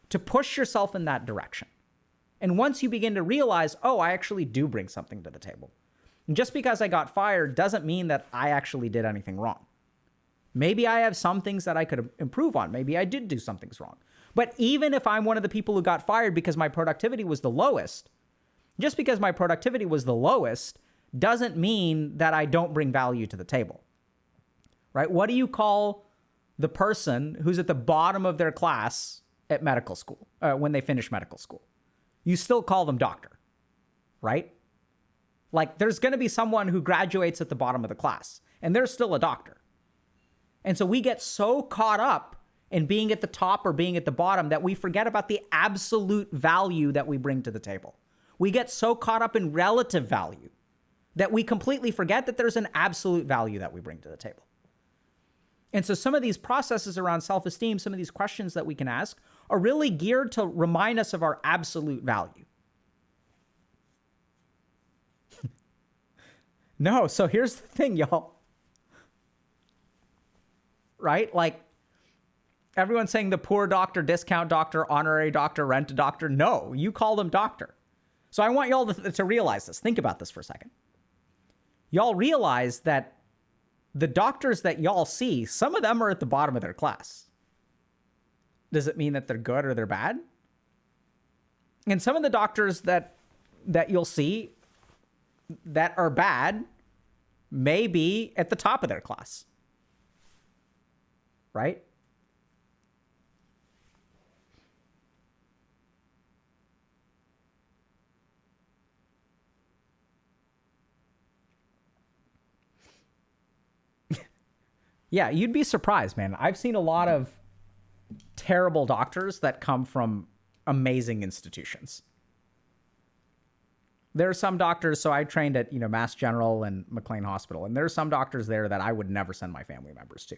A: to push yourself in that direction. And once you begin to realize, oh, I actually do bring something to the table. And just because I got fired doesn't mean that I actually did anything wrong. Maybe I have some things that I could improve on. Maybe I did do some things wrong. But even if I'm one of the people who got fired because my productivity was the lowest, just because my productivity was the lowest doesn't mean that I don't bring value to the table, right? What do you call the person who's at the bottom of their class at medical school, when they finish medical school? You still call them doctor, right? Like, there's going to be someone who graduates at the bottom of the class, and they're still a doctor. And so we get so caught up in being at the top or being at the bottom that we forget about the absolute value that we bring to the table. We get so caught up in relative value that we completely forget that there's an absolute value that we bring to the table. And so some of these processes around self-esteem, some of these questions that we can ask are really geared to remind us of our absolute value. No, so here's the thing, y'all. Right? Like, everyone's saying the poor doctor, discount doctor, honorary doctor, rent a doctor. No, you call them doctor. So I want y'all to realize this. Think about this for a second. Y'all realize that the doctors that y'all see, some of them are at the bottom of their class. Does it mean that they're good or they're bad? And some of the doctors that you'll see that are bad may be at the top of their class. Right? Yeah, you'd be surprised, man. I've seen a lot of terrible doctors that come from amazing institutions. There are some doctors, so I trained at, Mass General and McLean Hospital, and there are some doctors there that I would never send my family members to.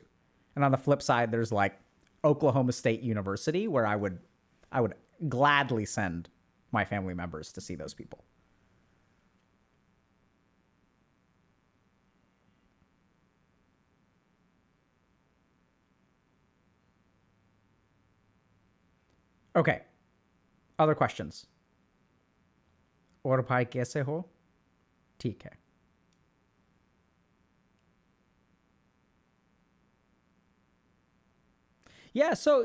A: And on the flip side, there's like Oklahoma State University, where I would gladly send my family members to see those people. Okay. Other questions? और भाई कैसे हो? ठीक है. Yeah, so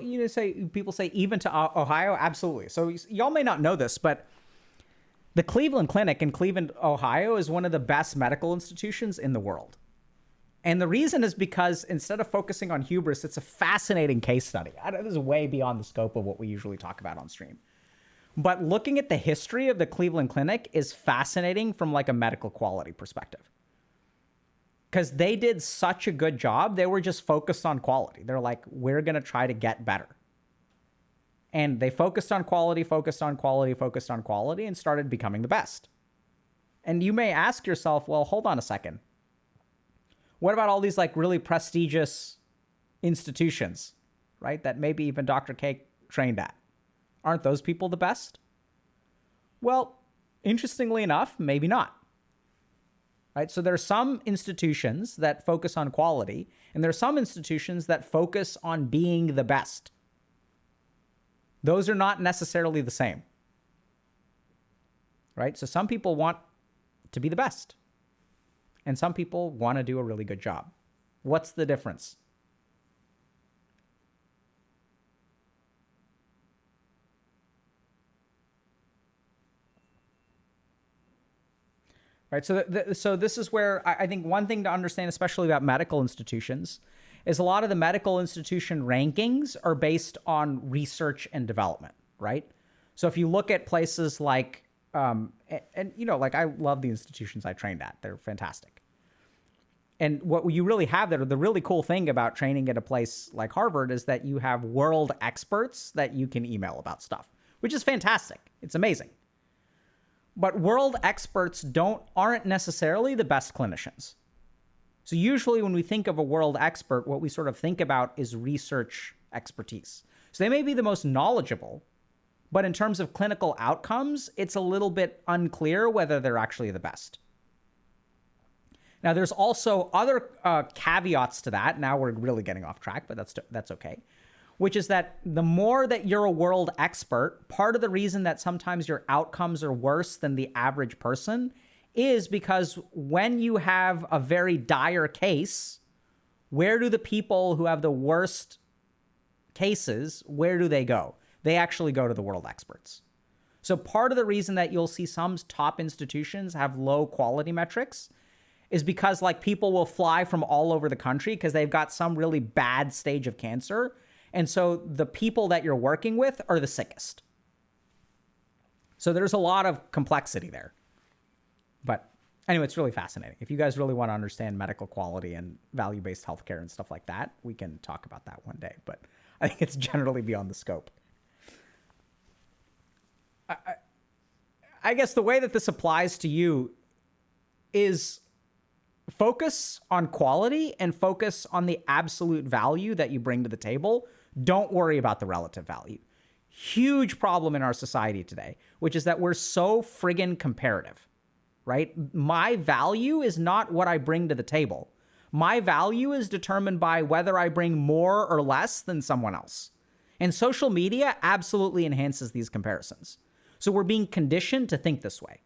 A: people say even to Ohio, absolutely. So y'all may not know this, but the Cleveland Clinic in Cleveland, Ohio is one of the best medical institutions in the world. And the reason is because instead of focusing on hubris, it's a fascinating case study. This is way beyond the scope of what we usually talk about on stream. But looking at the history of the Cleveland Clinic is fascinating from like a medical quality perspective. Because they did such a good job. They were just focused on quality. They're like, we're going to try to get better. And they focused on quality, and started becoming the best. And you may ask yourself, well, hold on a second. What about all these like really prestigious institutions, right? That maybe even Dr. K trained at. Aren't those people the best? Well, interestingly enough, maybe not. Right? So there are some institutions that focus on quality, and there are some institutions that focus on being the best. Those are not necessarily the same. Right? So some people want to be the best, and some people want to do a really good job. What's the difference? Right, so this is where I think one thing to understand, especially about medical institutions, is a lot of the medical institution rankings are based on research and development, right? So if you look at places like, like I love the institutions I trained at. They're fantastic. And what you really have there, the really cool thing about training at a place like Harvard is that you have world experts that you can email about stuff, which is fantastic. It's amazing. But world experts aren't necessarily the best clinicians. So usually when we think of a world expert, what we sort of think about is research expertise. So they may be the most knowledgeable, but in terms of clinical outcomes, it's a little bit unclear whether they're actually the best. Now, there's also other caveats to that. Now we're really getting off track, but that's okay. which is that the more that you're a world expert, part of the reason that sometimes your outcomes are worse than the average person is because when you have a very dire case, where do the people who have the worst cases, where do they go? They actually go to the world experts. So part of the reason that you'll see some top institutions have low quality metrics is because like people will fly from all over the country because they've got some really bad stage of cancer. And so the people that you're working with are the sickest. So there's a lot of complexity there. But anyway, it's really fascinating. If you guys really want to understand medical quality and value-based healthcare and stuff like that, we can talk about that one day. But I think it's generally beyond the scope. I guess the way that this applies to you is focus on quality and focus on the absolute value that you bring to the table. Don't worry about the relative value. Huge problem in our society today, which is that we're so friggin' comparative, right? My value is not what I bring to the table. My value is determined by whether I bring more or less than someone else. And social media absolutely enhances these comparisons. So we're being conditioned to think this way.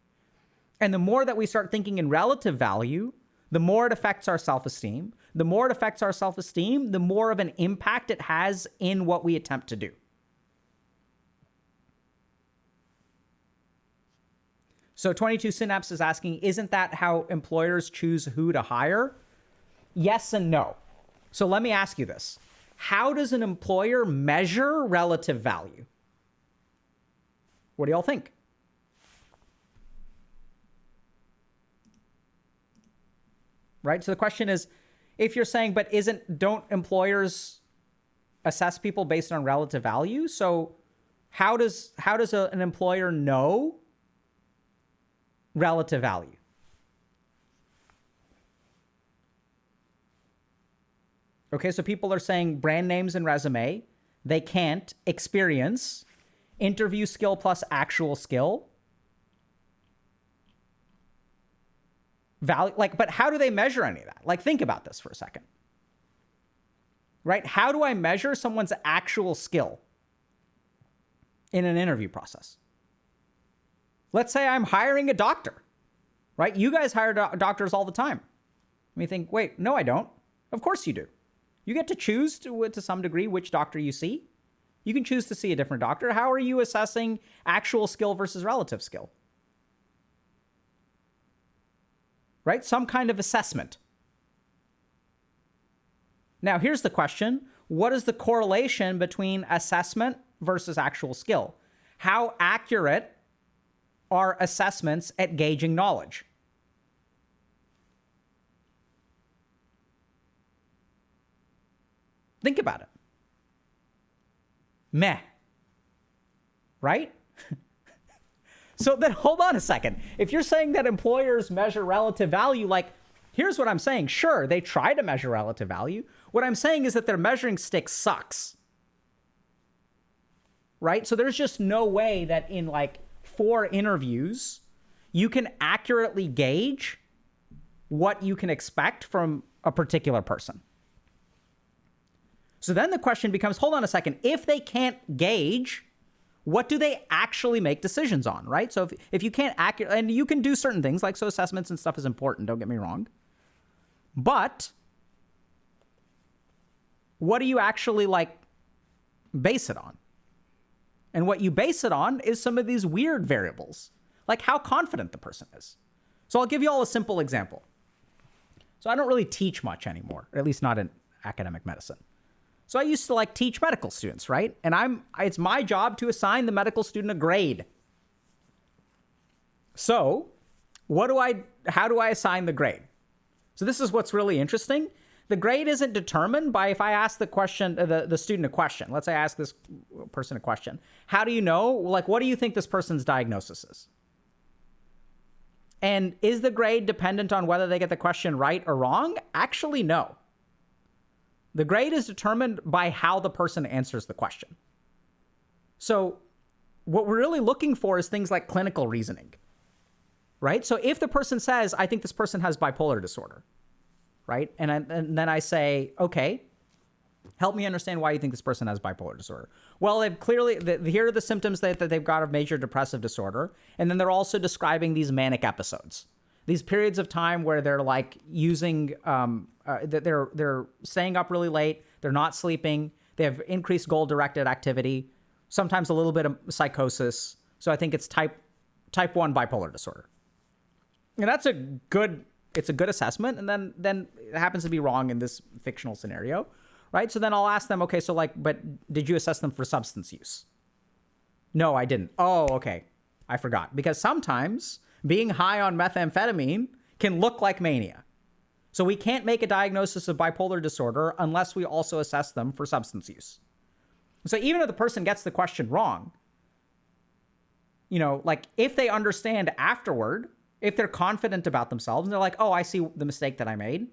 A: And the more that we start thinking in relative value, the more it affects our self-esteem. The more it affects our self-esteem, the more of an impact it has in what we attempt to do. So 22 Synapse is asking, isn't that how employers choose who to hire? Yes and no. So let me ask you this. How does an employer measure relative value? What do y'all think? Right? So the question is, if you're saying, but don't employers assess people based on relative value? So how does an employer know relative value? Okay, so people are saying brand names and resume. They can't. Experience. Interview skill plus actual skill. Value, but how do they measure any of that? Like, think about this for a second. Right? How do I measure someone's actual skill in an interview process? Let's say I'm hiring a doctor, right? You guys hire doctors all the time. And you think, wait, no, I don't. Of course you do. You get to choose to some degree which doctor you see. You can choose to see a different doctor. How are you assessing actual skill versus relative skill? Right? Some kind of assessment. Now, here's the question. What is the correlation between assessment versus actual skill? How accurate are assessments at gauging knowledge? Think about it. Meh. Right? So then hold on a second. If you're saying that employers measure relative value, here's what I'm saying. Sure, they try to measure relative value. What I'm saying is that their measuring stick sucks. Right? So there's just no way that in 4 interviews, you can accurately gauge what you can expect from a particular person. So then the question becomes, hold on a second. If they can't gauge, what do they actually make decisions on, right? So if you can't and you can do certain things, so assessments and stuff is important, don't get me wrong. But what do you actually base it on? And what you base it on is some of these weird variables, like how confident the person is. So I'll give you all a simple example. So I don't really teach much anymore, or at least not in academic medicine. So I used to teach medical students, right? And it's my job to assign the medical student a grade. So how do I assign the grade? So this is what's really interesting. The grade isn't determined by if I ask the student a question. Let's say I ask this person a question. How do you know? What do you think this person's diagnosis is? And is the grade dependent on whether they get the question right or wrong? Actually, no. The grade is determined by how the person answers the question. So what we're really looking for is things like clinical reasoning, right? So if the person says, I think this person has bipolar disorder, right? And then I say, okay, Help me understand why you think this person has bipolar disorder. Well, they've clearly, here are the symptoms that they've got of major depressive disorder. And then they're also describing these manic episodes, these periods of time where they're like using, they're staying up really late. They're not sleeping. They have increased goal-directed activity, sometimes a little bit of psychosis. So I think it's type 1 bipolar disorder. And that's it's a good assessment. And then it happens to be wrong in this fictional scenario, right? So then I'll ask them, okay, so like, but did you assess them for substance use? No, I didn't. Oh, okay. I forgot. Because sometimes being high on methamphetamine can look like mania. So we can't make a diagnosis of bipolar disorder unless we also assess them for substance use. So even if the person gets the question wrong, like if they understand afterward, if they're confident about themselves and they're like, oh, I see the mistake that I made,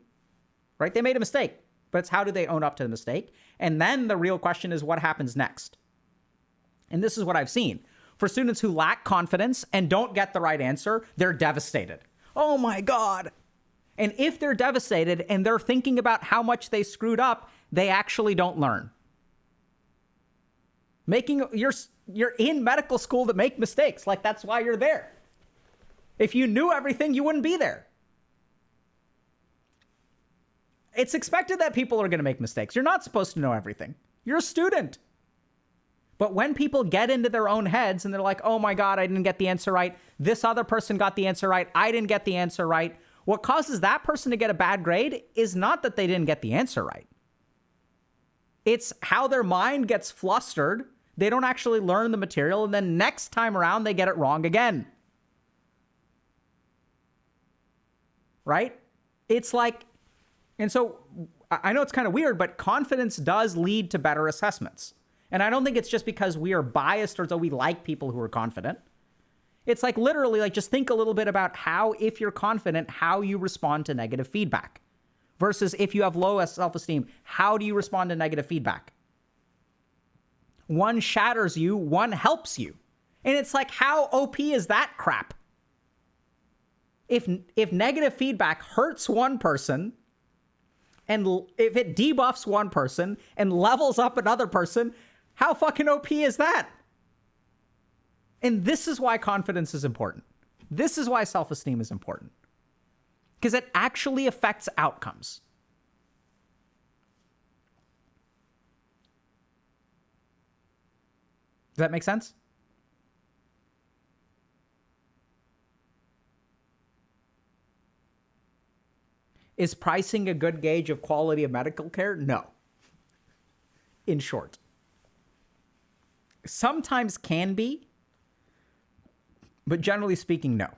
A: right? They made a mistake, but it's how do they own up to the mistake? And then the real question is what happens next? And this is what I've seen. For students who lack confidence and don't get the right answer, they're devastated. Oh my God. And if they're devastated and they're thinking about how much they screwed up, they actually don't learn. You're in medical school to make mistakes. Like, that's why you're there. If you knew everything, you wouldn't be there. It's expected that people are going to make mistakes. You're not supposed to know everything. You're a student. But when people get into their own heads and they're like, oh my God, I didn't get the answer right. This other person got the answer right. I didn't get the answer right. What causes that person to get a bad grade is not that they didn't get the answer right. It's how their mind gets flustered. They don't actually learn the material. And then next time around, they get it wrong again. Right? It's like, and so I know it's kind of weird, but confidence does lead to better assessments. And I don't think it's just because we are biased or so we like people who are confident. It's like literally like just think a little bit about how, if you're confident, how you respond to negative feedback versus if you have low self-esteem, how do you respond to negative feedback? One shatters you, one helps you. And it's like, how OP is that crap? If negative feedback hurts one person and if it debuffs one person and levels up another person, how fucking OP is that? And this is why confidence is important. This is why self-esteem is important. Because it actually affects outcomes. Does that make sense? Is pricing a good gauge of quality of medical care? No. In short. Sometimes can be, but generally speaking, no.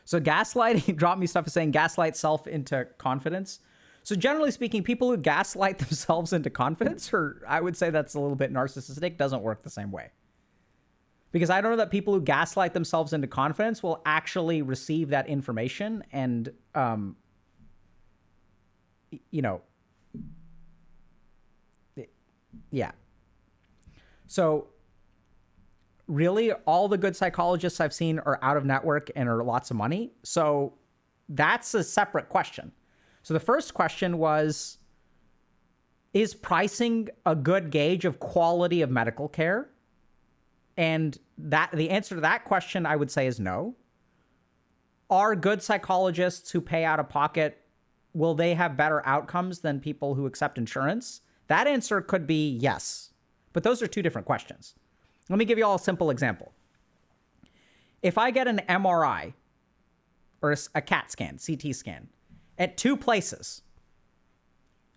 A: So gaslighting, drop me stuff is saying gaslight self into confidence. So generally speaking, people who gaslight themselves into confidence, or I would say that's a little bit narcissistic, doesn't work the same way. Because I don't know that people who gaslight themselves into confidence will actually receive that information and, yeah. So really all the good psychologists I've seen are out of network and are lots of money. So that's a separate question. So the first question was, is pricing a good gauge of quality of medical care? And the answer to that question, I would say, is no. Are good psychologists who pay out of pocket, will they have better outcomes than people who accept insurance? That answer could be yes. But those are two different questions. Let me give you all a simple example. If I get an MRI or a CAT scan, CT scan, at two places,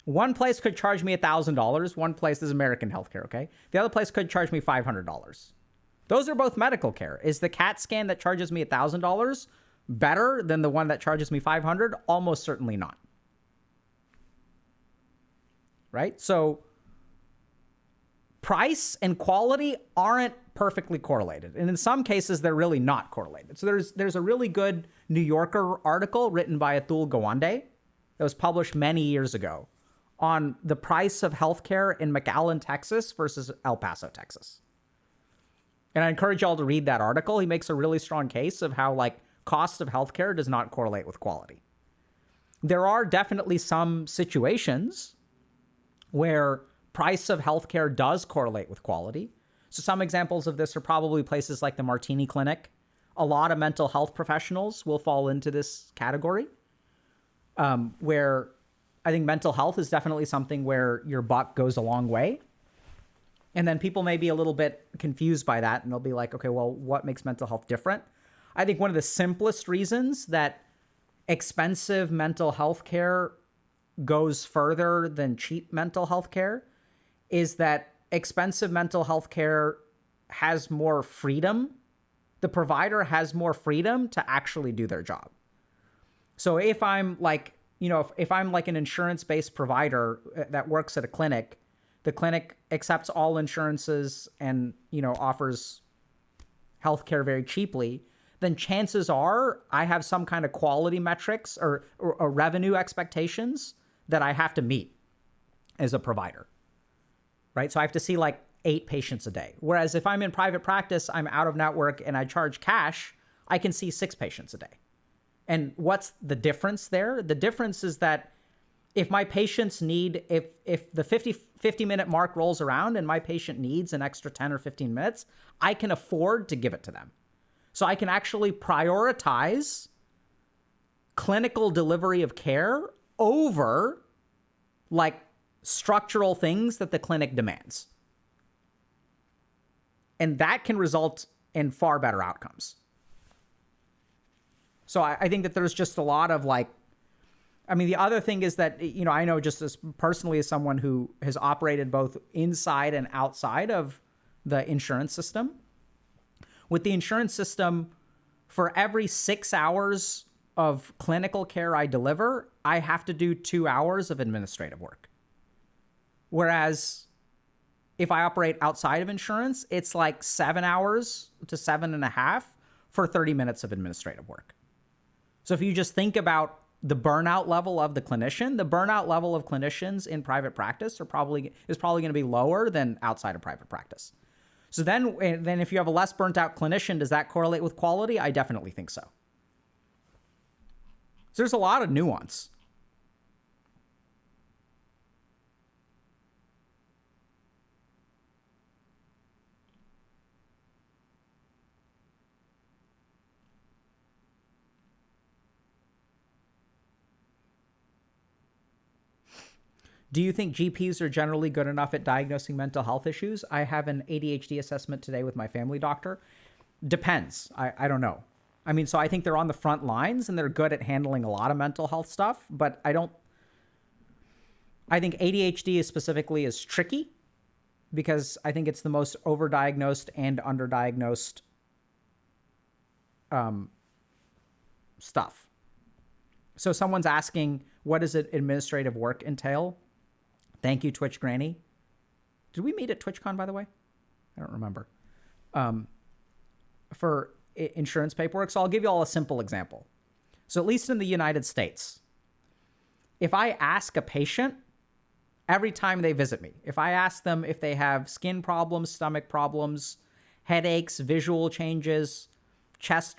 A: one place could charge me $1,000. One place is American healthcare, okay? The other place could charge me $500. Those are both medical care. Is the CAT scan that charges me $1,000 better than the one that charges me $500? Almost certainly not. Right? So price and quality aren't perfectly correlated. And in some cases, they're really not correlated. So there's a really good New Yorker article written by Atul Gawande that was published many years ago on the price of healthcare in McAllen, Texas versus El Paso, Texas. And I encourage y'all to read that article. He makes a really strong case of how, like, cost of healthcare does not correlate with quality. there are definitely some situations where price of healthcare does correlate with quality. So some examples of this are probably places like the Martini Clinic. A lot of mental health professionals will fall into this category, where I think mental health is definitely something where your buck goes a long way. And then people may be a little bit confused by that, and they'll be like, okay, well, what makes mental health different? I think one of the simplest reasons that expensive mental health care goes further than cheap mental health care is that expensive mental health care has more freedom. The provider has more freedom to actually do their job. So if I'm like, if I'm like an insurance-based provider that works at a clinic, the clinic accepts all insurances and, offers healthcare very cheaply, then chances are I have some kind of quality metrics or revenue expectations that I have to meet as a provider, right? So I have to see like 8 patients a day. Whereas if I'm in private practice, I'm out of network and I charge cash, I can see 6 patients a day. And what's the difference there? The difference is that if my patients need, if the 50-minute mark rolls around and my patient needs an extra 10 or 15 minutes, I can afford to give it to them. So I can actually prioritize clinical delivery of care over like structural things that the clinic demands. And that can result in far better outcomes. So I think that there's just a lot of like, the other thing is that, I know just as personally as someone who has operated both inside and outside of the insurance system, with the insurance system, for every 6 hours of clinical care I deliver, I have to do 2 hours of administrative work. Whereas if I operate outside of insurance, it's like 7 hours to 7.5 for 30 minutes of administrative work. So if you just think about the burnout level of the clinician, the burnout level of clinicians in private practice is probably going to be lower than outside of private practice. So then if you have a less burnt out clinician, does that correlate with quality? I definitely think so. So there's a lot of nuance. Do you think GPs are generally good enough at diagnosing mental health issues? I have an ADHD assessment today with my family doctor. Depends. I don't know. So I think they're on the front lines and they're good at handling a lot of mental health stuff, but I think ADHD specifically is tricky because I think it's the most overdiagnosed and underdiagnosed stuff. So someone's asking, what does administrative work entail? Thank you, Twitch Granny. Did we meet at TwitchCon, by the way? I don't remember. For insurance paperwork. So I'll give you all a simple example. So at least in the United States, if I ask a patient every time they visit me, if I ask them if they have skin problems, stomach problems, headaches, visual changes, chest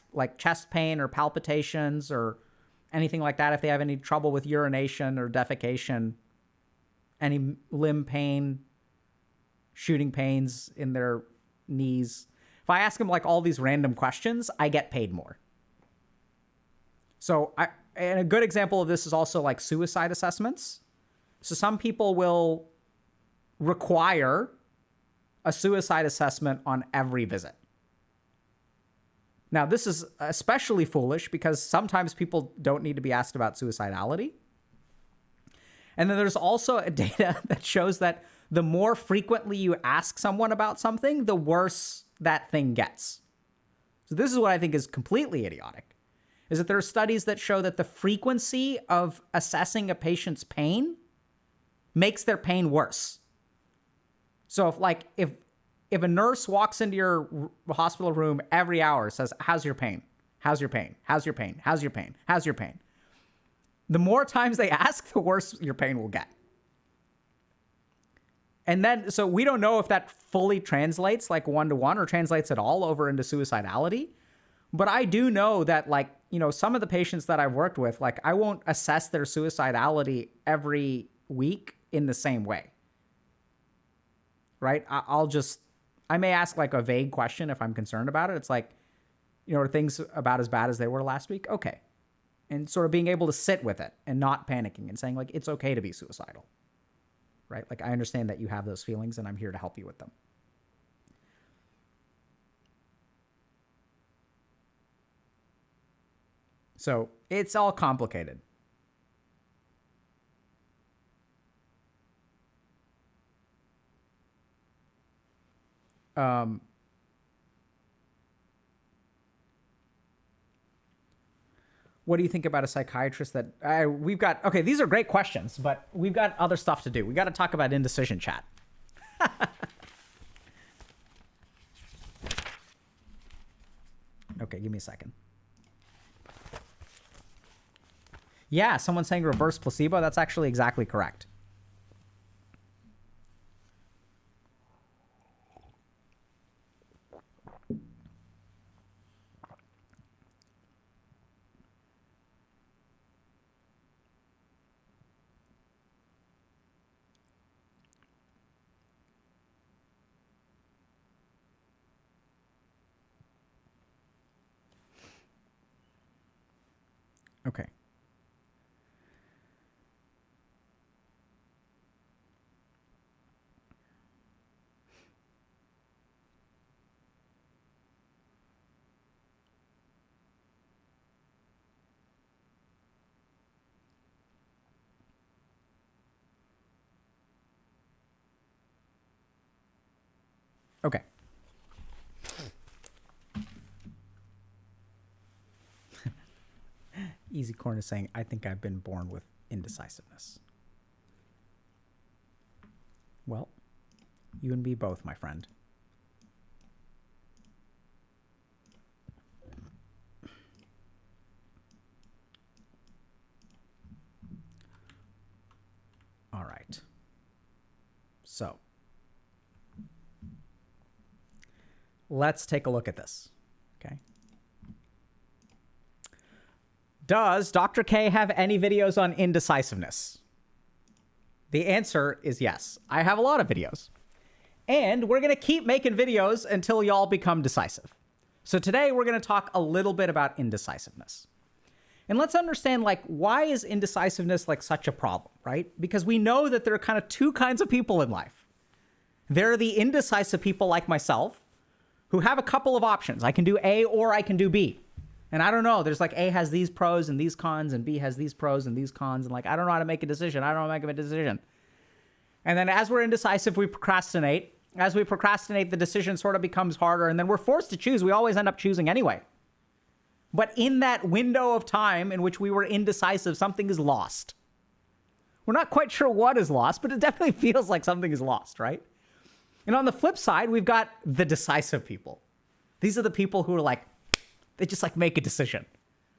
A: pain or palpitations or anything like that, if they have any trouble with urination or defecation, any limb pain, shooting pains in their knees. If I ask them like all these random questions, I get paid more. So and a good example of this is also like suicide assessments. So some people will require a suicide assessment on every visit. Now, this is especially foolish because sometimes people don't need to be asked about suicidality. And then there's also a data that shows that the more frequently you ask someone about something, the worse that thing gets. So this is what I think is completely idiotic, is that there are studies that show that the frequency of assessing a patient's pain makes their pain worse. So if a nurse walks into your hospital room every hour, says, how's your pain? How's your pain? How's your pain? How's your pain? How's your pain? The more times they ask, the worse your pain will get. And then, so we don't know if that fully translates like 1-to-1 or translates at all over into suicidality. But I do know that, like, you know, some of the patients that I've worked with, like, I won't assess their suicidality every week in the same way. Right? I may ask like a vague question if I'm concerned about it. It's like, you know, are things about as bad as they were last week? Okay. And sort of being able to sit with it and not panicking and saying, like, it's okay to be suicidal. Right? Like, I understand that you have those feelings and I'm here to help you with them. So it's all complicated. What do you think about a psychiatrist that we've got? Okay, these are great questions, but we've got other stuff to do. We got to talk about indecision chat. Okay, give me a second. Yeah, someone's saying reverse placebo. That's actually exactly correct. Okay. Okay. Easy Corn is saying, I think I've been born with indecisiveness. Well, you and me both, my friend. All right. So let's take a look at this. Okay. Does Dr. K have any videos on indecisiveness? The answer is yes. I have a lot of videos. And we're going to keep making videos until y'all become decisive. So today we're going to talk a little bit about indecisiveness. And let's understand, like, why is indecisiveness like such a problem, right? Because we know that there are kind of two kinds of people in life. There are the indecisive people like myself who have a couple of options. I can do A or I can do B. And I don't know, there's like A has these pros and these cons and B has these pros and these cons. And like, I don't know how to make a decision. I don't know how to make a decision. And then as we're indecisive, we procrastinate. As we procrastinate, the decision sort of becomes harder. And then we're forced to choose. We always end up choosing anyway. But in that window of time in which we were indecisive, something is lost. We're not quite sure what is lost, but it definitely feels like something is lost, right? And on the flip side, we've got the decisive people. These are the people who are like, they just like make a decision,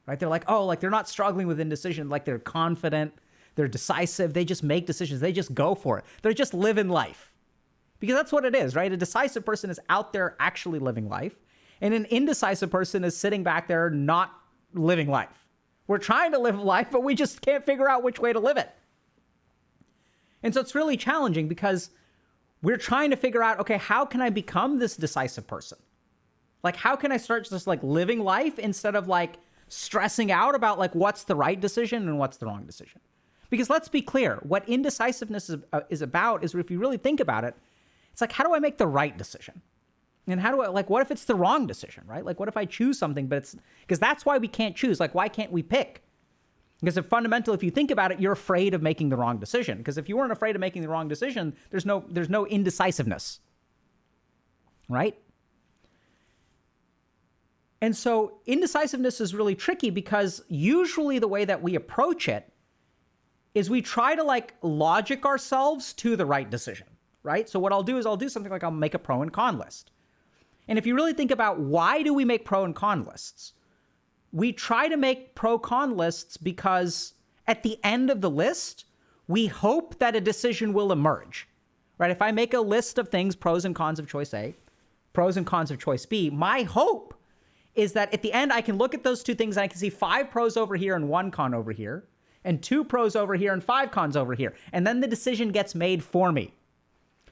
A: right? They're like, oh, like they're not struggling with indecision. Like they're confident, they're decisive. They just make decisions. They just go for it. They're just living life, because that's what it is, right? A decisive person is out there actually living life. And an indecisive person is sitting back there not living life. We're trying to live life, but we just can't figure out which way to live it. And so it's really challenging because we're trying to figure out, okay, how can I become this decisive person? Like, how can I start just like living life instead of like stressing out about like what's the right decision and what's the wrong decision? Because let's be clear, what indecisiveness is about is, if you really think about it, it's like, how do I make the right decision? And how do I, like, what if it's the wrong decision, right? Like, what if I choose something, but it's, because that's why we can't choose. Like, why can't we pick? Because if fundamentally, if you think about it, you're afraid of making the wrong decision. Because if you weren't afraid of making the wrong decision, there's no indecisiveness, right? And so indecisiveness is really tricky because usually the way that we approach it is we try to like logic ourselves to the right decision, right? So what I'll do is I'll do something like I'll make a pro and con list. And if you really think about why do we make pro and con lists, we try to make pro-con lists because at the end of the list, we hope that a decision will emerge, right? If I make a list of things, pros and cons of choice A, pros and cons of choice B, my hope is that at the end, I can look at those two things and I can see 5 pros over here and 1 con over here, and 2 pros over here and 5 cons over here. And then the decision gets made for me.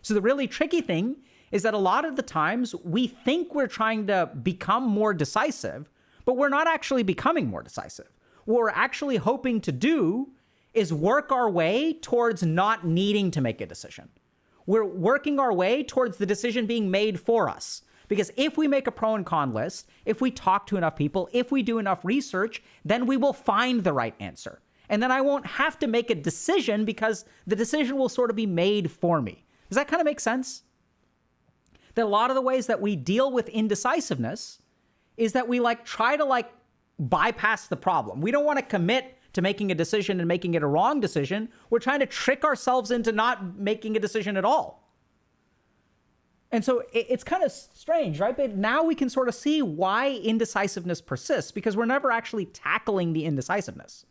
A: So the really tricky thing is that a lot of the times we think we're trying to become more decisive, but we're not actually becoming more decisive. What we're actually hoping to do is work our way towards not needing to make a decision. We're working our way towards the decision being made for us. Because if we make a pro and con list, if we talk to enough people, if we do enough research, then we will find the right answer. And then I won't have to make a decision because the decision will sort of be made for me. Does that kind of make sense? That a lot of the ways that we deal with indecisiveness is that we try to bypass the problem. We don't want to commit to making a decision and making it a wrong decision. We're trying to trick ourselves into not making a decision at all. And so it's kind of strange, right? But now we can sort of see why indecisiveness persists, because we're never actually tackling the indecisiveness.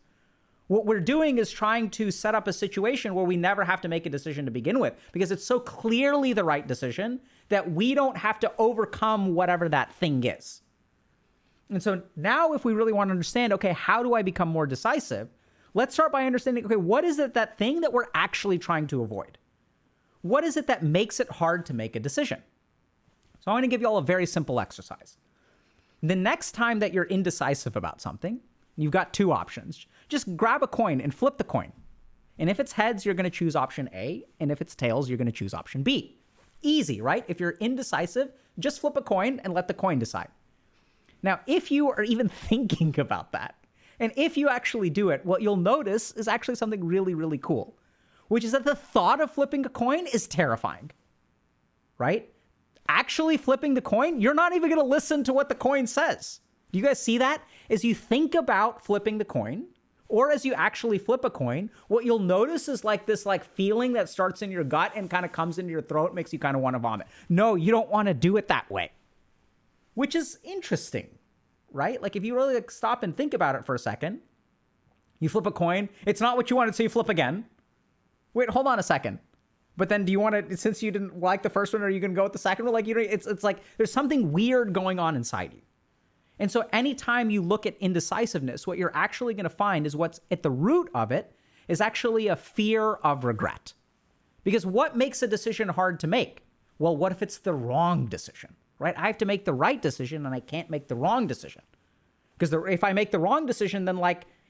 A: What we're doing is trying to set up a situation where we never have to make a decision to begin with, because it's so clearly the right decision that we don't have to overcome whatever that thing is. And so now if we really want to understand, okay, how do I become more decisive? Let's start by understanding, okay, what is it, that thing that we're actually trying to avoid? What is it that makes it hard to make a decision? So I'm going to give you all a very simple exercise. The next time that you're indecisive about something, you've got 2 options. Just grab a coin and flip the coin. And if it's heads, you're going to choose option A. And if it's tails, you're going to choose option B. Easy, right? If you're indecisive, just flip a coin and let the coin decide. Now, if you are even thinking about that, and if you actually do it, what you'll notice is actually something really, really cool, which is that the thought of flipping a coin is terrifying, right? Actually flipping the coin, you're not even going to listen to what the coin says. Do you guys see that? As you think about flipping the coin, or as you actually flip a coin, what you'll notice is this feeling that starts in your gut and kind of comes into your throat, makes you kind of want to vomit. No, you don't want to do it that way, which is interesting, right? If you really stop and think about it for a second, you flip a coin, it's not what you wanted, so you flip again. Wait, hold on a second. But then do you want to, since you didn't like the first one, are you going to go with the second one? It's like there's something weird going on inside you. And so anytime you look at indecisiveness, what you're actually going to find is what's at the root of it is actually a fear of regret. Because what makes a decision hard to make? Well, what if it's the wrong decision, right? I have to make the right decision and I can't make the wrong decision. Because if I make the wrong decision, then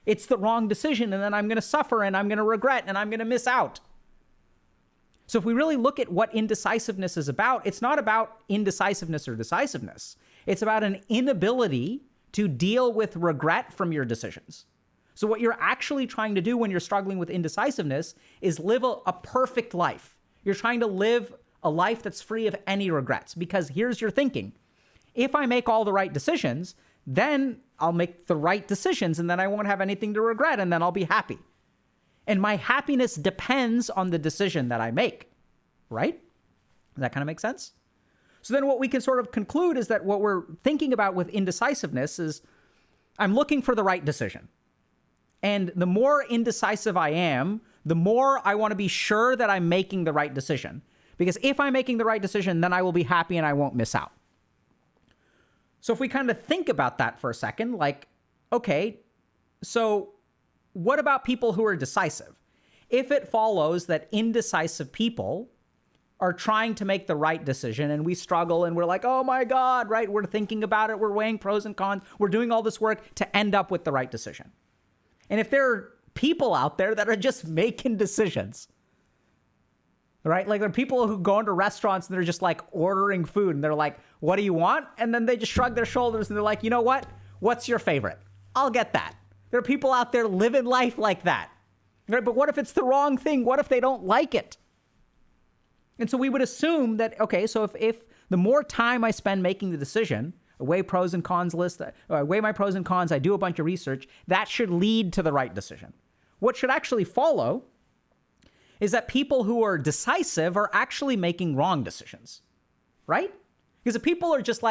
A: it's the wrong decision and then I'm going to suffer and I'm going to regret and I'm going to miss out. So if we really look at what indecisiveness is about, it's not about indecisiveness or decisiveness. It's about an inability to deal with regret from your decisions. So what you're actually trying to do when you're struggling with indecisiveness is live a perfect life. You're trying to live a life that's free of any regrets, because here's your thinking. If I make all the right decisions, then I'll make the right decisions and then I won't have anything to regret and then I'll be happy. And my happiness depends on the decision that I make, right? Does that kind of make sense? So then what we can sort of conclude is that what we're thinking about with indecisiveness is I'm looking for the right decision. And the more indecisive I am, the more I want to be sure that I'm making the right decision. Because if I'm making the right decision, then I will be happy and I won't miss out. So if we kind of think about that for a second, okay, so what about people who are decisive? If it follows that indecisive people are trying to make the right decision and we struggle and we're like, oh my God, right? We're thinking about it. We're weighing pros and cons. We're doing all this work to end up with the right decision. And if there are people out there that are just making decisions, right? There are people who go into restaurants and they're just ordering food and they're like, what do you want? And then they just shrug their shoulders and they're like, you know what? What's your favorite? I'll get that. There are people out there living life like that, right? But what if it's the wrong thing? What if they don't like it? And so we would assume that, okay, so if the more time I spend making the decision, I weigh pros and cons list, I weigh my pros and cons, I do a bunch of research, that should lead to the right decision. What should actually follow is that people who are decisive are actually making wrong decisions, right? Because if people are just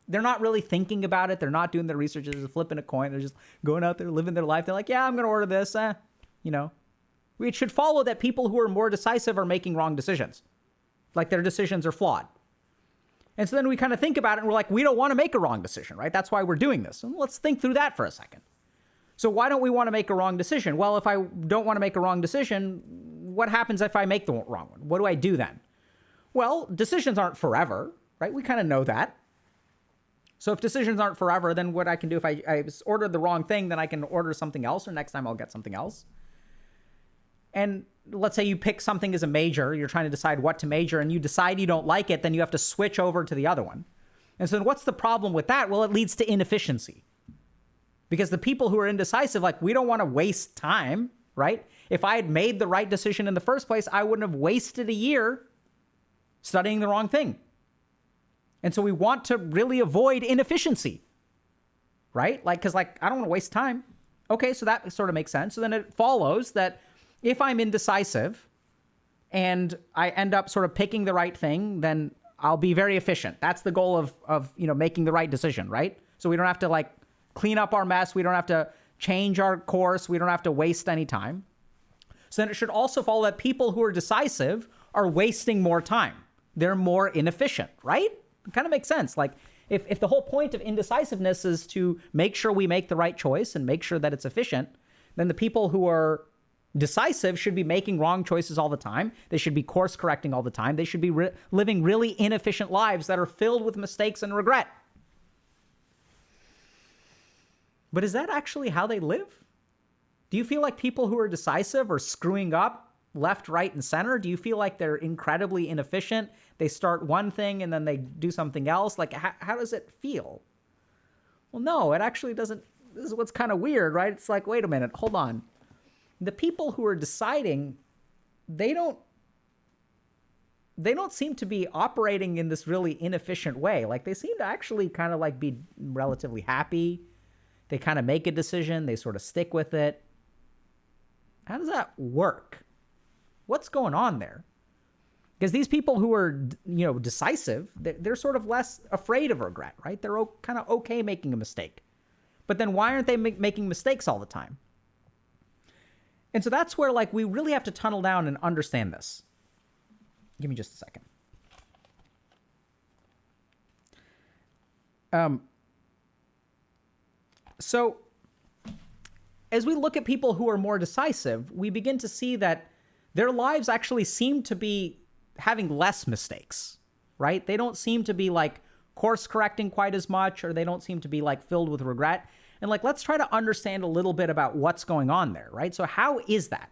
A: they're not really thinking about it, they're not doing their research, they're just flipping a coin, they're just going out there living their life, they're like, yeah, I'm going to order this, It should follow that people who are more decisive are making wrong decisions. Their decisions are flawed. And so then we kind of think about it and we're like, we don't want to make a wrong decision, right? That's why we're doing this. And let's think through that for a second. So why don't we want to make a wrong decision? Well, if I don't want to make a wrong decision, what happens if I make the wrong one? What do I do then? Well, decisions aren't forever, right? We kind of know that. So if decisions aren't forever, then what I can do if I ordered the wrong thing, then I can order something else, or next time I'll get something else. And let's say you pick something as a major, you're trying to decide what to major, and you decide you don't like it, then you have to switch over to the other one. And so then what's the problem with that? Well, it leads to inefficiency. Because the people who are indecisive, like, we don't want to waste time, right? If I had made the right decision in the first place, I wouldn't have wasted a year studying the wrong thing. And so we want to really avoid inefficiency, right? Like, because, like, I don't want to waste time. Okay, so that sort of makes sense. So then it follows that if I'm indecisive and I end up sort of picking the right thing, then I'll be very efficient. That's the goal of making the right decision, right? So we don't have to, like, clean up our mess. We don't have to change our course. We don't have to waste any time. So then it should also follow that people who are decisive are wasting more time. They're more inefficient, right? It kind of makes sense. Like, if the whole point of indecisiveness is to make sure we make the right choice and make sure that it's efficient, then the people who are decisive should be making wrong choices all the time. They should be course correcting all the time. They should be living really inefficient lives that are filled with mistakes and regret. But is that actually how they live? Do you feel like people who are decisive are screwing up left, right, and center? Do you feel like they're incredibly inefficient? They start one thing and then they do something else? Like, how does it feel? Well, no, it actually doesn't. This is what's kind of weird, right? It's like, wait a minute, hold on. The people who are deciding, they don't seem to be operating in this really inefficient way. Like, they seem to actually kind of like be relatively happy. They kind of make a decision. They sort of stick with it. How does that work? What's going on there? Because these people who are, decisive, they're sort of less afraid of regret, right? They're kind of okay making a mistake. But then why aren't they making mistakes all the time? And so that's where, like, we really have to tunnel down and understand this. Give me just a second. So as we look at people who are more decisive, we begin to see that their lives actually seem to be having less mistakes, right? They don't seem to be, like, course correcting quite as much, or they don't seem to be, like, filled with regret. And, like, let's try to understand a little bit about what's going on there, right? So how is that?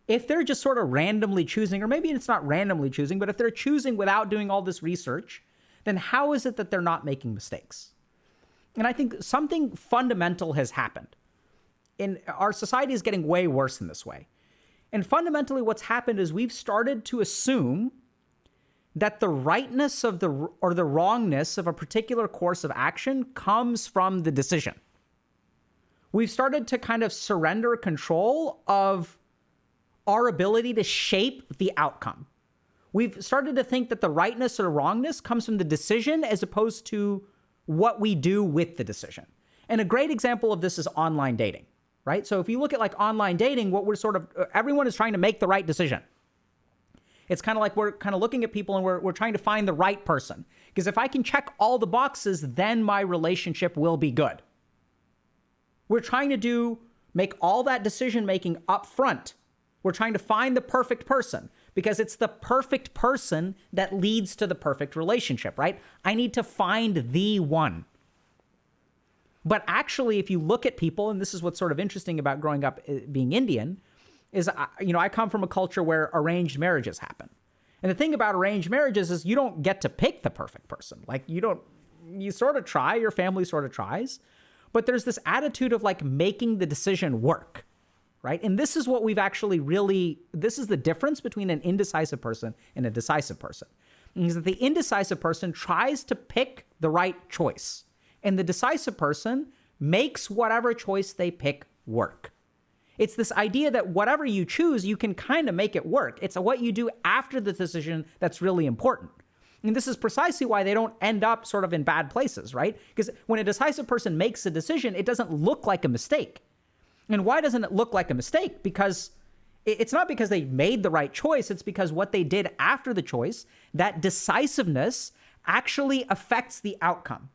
A: If they're just sort of randomly choosing, or maybe it's not randomly choosing, but if they're choosing without doing all this research, then how is it that they're not making mistakes? And I think something fundamental has happened. And our society is getting way worse in this way. And fundamentally what's happened is we've started to assume that the rightness of the wrongness of a particular course of action comes from the decision. We've started to kind of surrender control of our ability to shape the outcome. We've started to think that the rightness or wrongness comes from the decision as opposed to what we do with the decision. And a great example of this is online dating, right? So if you look at, like, online dating, what we're sort of, everyone is trying to make the right decision. It's kind of like we're kind of looking at people and we're trying to find the right person. Because if I can check all the boxes, then my relationship will be good. We're trying to make all that decision making up front. We're trying to find the perfect person because it's the perfect person that leads to the perfect relationship, right? I need to find the one. But actually, if you look at people, and this is what's sort of interesting about growing up being Indian, is, I come from a culture where arranged marriages happen. And the thing about arranged marriages is you don't get to pick the perfect person. Like, you sort of try, your family sort of tries, but there's this attitude of, like, making the decision work, right? And this is what we've actually this is the difference between an indecisive person and a decisive person. Is that the indecisive person tries to pick the right choice, and the decisive person makes whatever choice they pick work. It's this idea that whatever you choose, you can kind of make it work. It's what you do after the decision that's really important. And this is precisely why they don't end up sort of in bad places, right? Because when a decisive person makes a decision, it doesn't look like a mistake. And why doesn't it look like a mistake? Because it's not because they made the right choice. It's because what they did after the choice, that decisiveness actually affects the outcome.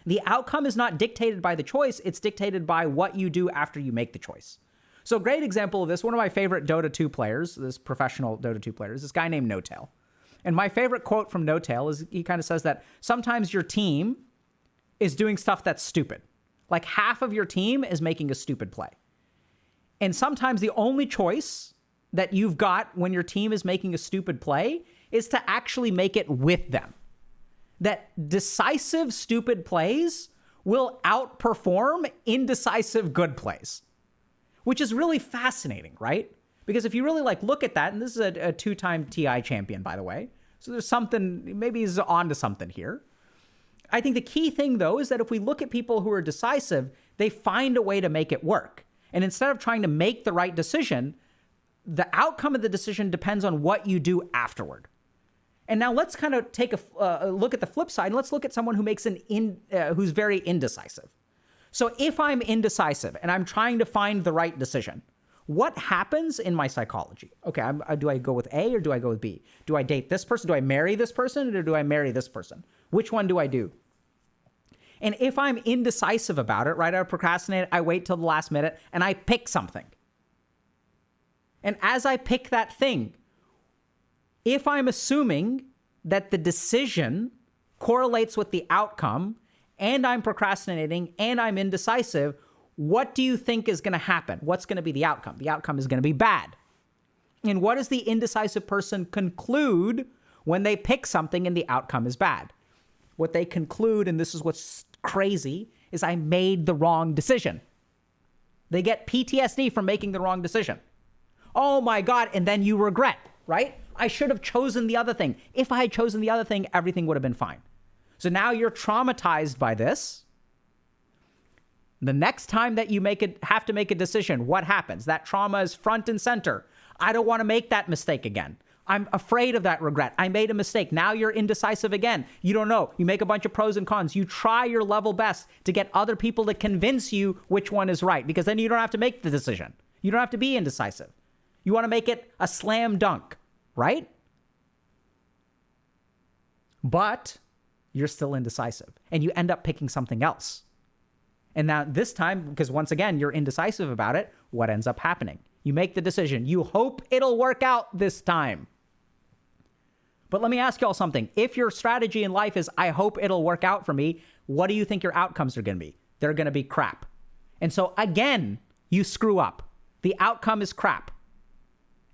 A: The outcome is not dictated by the choice, it's dictated by what you do after you make the choice. So a great example of this, one of my favorite Dota 2 players, this professional Dota 2 player, is this guy named No-Tail. And my favorite quote from No-Tail is he kind of says that sometimes your team is doing stuff that's stupid. Like half of your team is making a stupid play. And sometimes the only choice that you've got when your team is making a stupid play is to actually make it with them. That decisive stupid plays will outperform indecisive good plays, which is really fascinating, right? Because if you really look at that, and this is a two-time TI champion, by the way, so there's something, maybe he's onto something here. I think the key thing, though, is that if we look at people who are decisive, they find a way to make it work. And instead of trying to make the right decision, the outcome of the decision depends on what you do afterward. And now let's kind of take a look at the flip side, and let's look at someone who makes who's very indecisive. So if I'm indecisive and I'm trying to find the right decision, what happens in my psychology? Okay, do I go with A or do I go with B? Do I date this person? Do I marry this person or do I marry this person? Which one do I do? And if I'm indecisive about it, right, I procrastinate, I wait till the last minute, and I pick something. And as I pick that thing, if I'm assuming that the decision correlates with the outcome, and I'm procrastinating, and I'm indecisive, what do you think is going to happen? What's going to be the outcome? The outcome is going to be bad. And what does the indecisive person conclude when they pick something and the outcome is bad? What they conclude, and this is what's crazy, is I made the wrong decision. They get PTSD from making the wrong decision. Oh my God, and then you regret, right? I should have chosen the other thing. If I had chosen the other thing, everything would have been fine. So now you're traumatized by this. The next time that you have to make a decision, what happens? That trauma is front and center. I don't want to make that mistake again. I'm afraid of that regret. I made a mistake. Now you're indecisive again. You don't know. You make a bunch of pros and cons. You try your level best to get other people to convince you which one is right, because then you don't have to make the decision. You don't have to be indecisive. You want to make it a slam dunk, right? But you're still indecisive, and you end up picking something else. And now this time, because once again, you're indecisive about it, what ends up happening? You make the decision. You hope it'll work out this time. But let me ask y'all something. If your strategy in life is, I hope it'll work out for me, what do you think your outcomes are going to be? They're going to be crap. And so again, you screw up. The outcome is crap.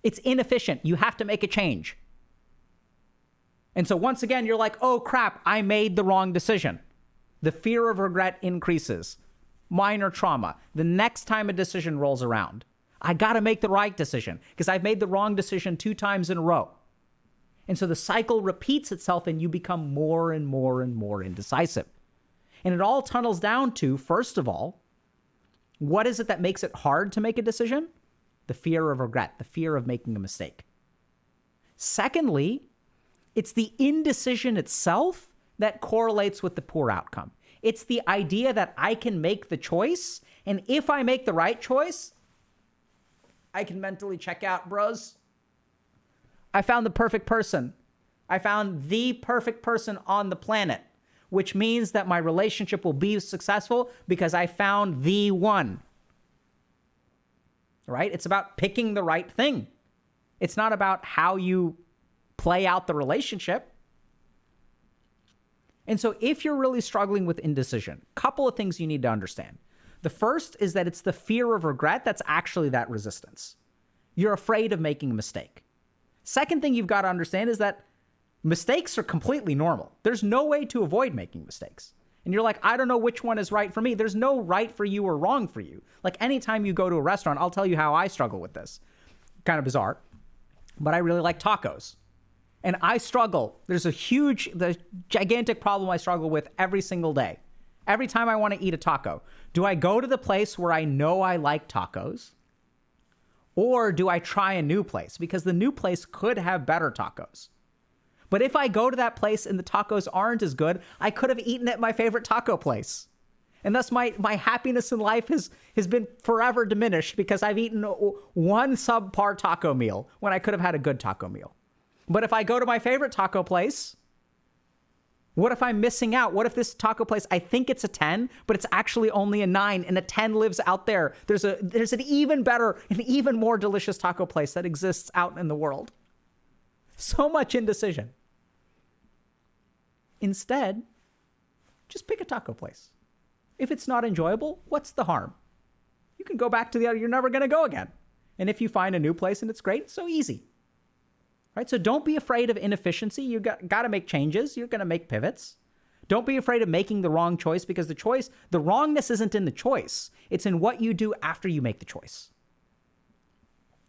A: It's inefficient. You have to make a change. And so once again, you're like, oh crap, I made the wrong decision. The fear of regret increases. Minor trauma. The next time a decision rolls around, I got to make the right decision because I've made the wrong decision 2 times in a row. And so the cycle repeats itself and you become more and more and more indecisive. And it all tunnels down to, first of all, what is it that makes it hard to make a decision? The fear of regret, the fear of making a mistake. Secondly, it's the indecision itself that correlates with the poor outcome. It's the idea that I can make the choice, and if I make the right choice, I can mentally check out, bros. I found the perfect person. I found the perfect person on the planet, which means that my relationship will be successful because I found the one. Right? It's about picking the right thing. It's not about how you play out the relationship. And so if you're really struggling with indecision, a couple of things you need to understand. The first is that it's the fear of regret that's actually that resistance. You're afraid of making a mistake. Second thing you've got to understand is that mistakes are completely normal. There's no way to avoid making mistakes. And you're like, I don't know which one is right for me. There's no right for you or wrong for you. Like anytime you go to a restaurant, I'll tell you how I struggle with this. Kind of bizarre, but I really like tacos. And I struggle. There's the gigantic problem I struggle with every single day. Every time I want to eat a taco, do I go to the place where I know I like tacos? Or do I try a new place? Because the new place could have better tacos. But if I go to that place and the tacos aren't as good, I could have eaten at my favorite taco place. And thus my happiness in life has been forever diminished because I've eaten one subpar taco meal when I could have had a good taco meal. But if I go to my favorite taco place, What if I'm missing out? What if this taco place, I think it's a 10, but it's actually only a 9, and a 10 lives out there? There's an even better, an even more delicious taco place that exists out in the world. So much indecision. Instead, just pick a taco place. If it's not enjoyable, what's the harm? You can go back to the other, you're never going to go again. And if you find a new place and it's great, it's so easy. Right? So don't be afraid of inefficiency. You got to make changes. You're going to make pivots. Don't be afraid of making the wrong choice, because the wrongness isn't in the choice. It's in what you do after you make the choice.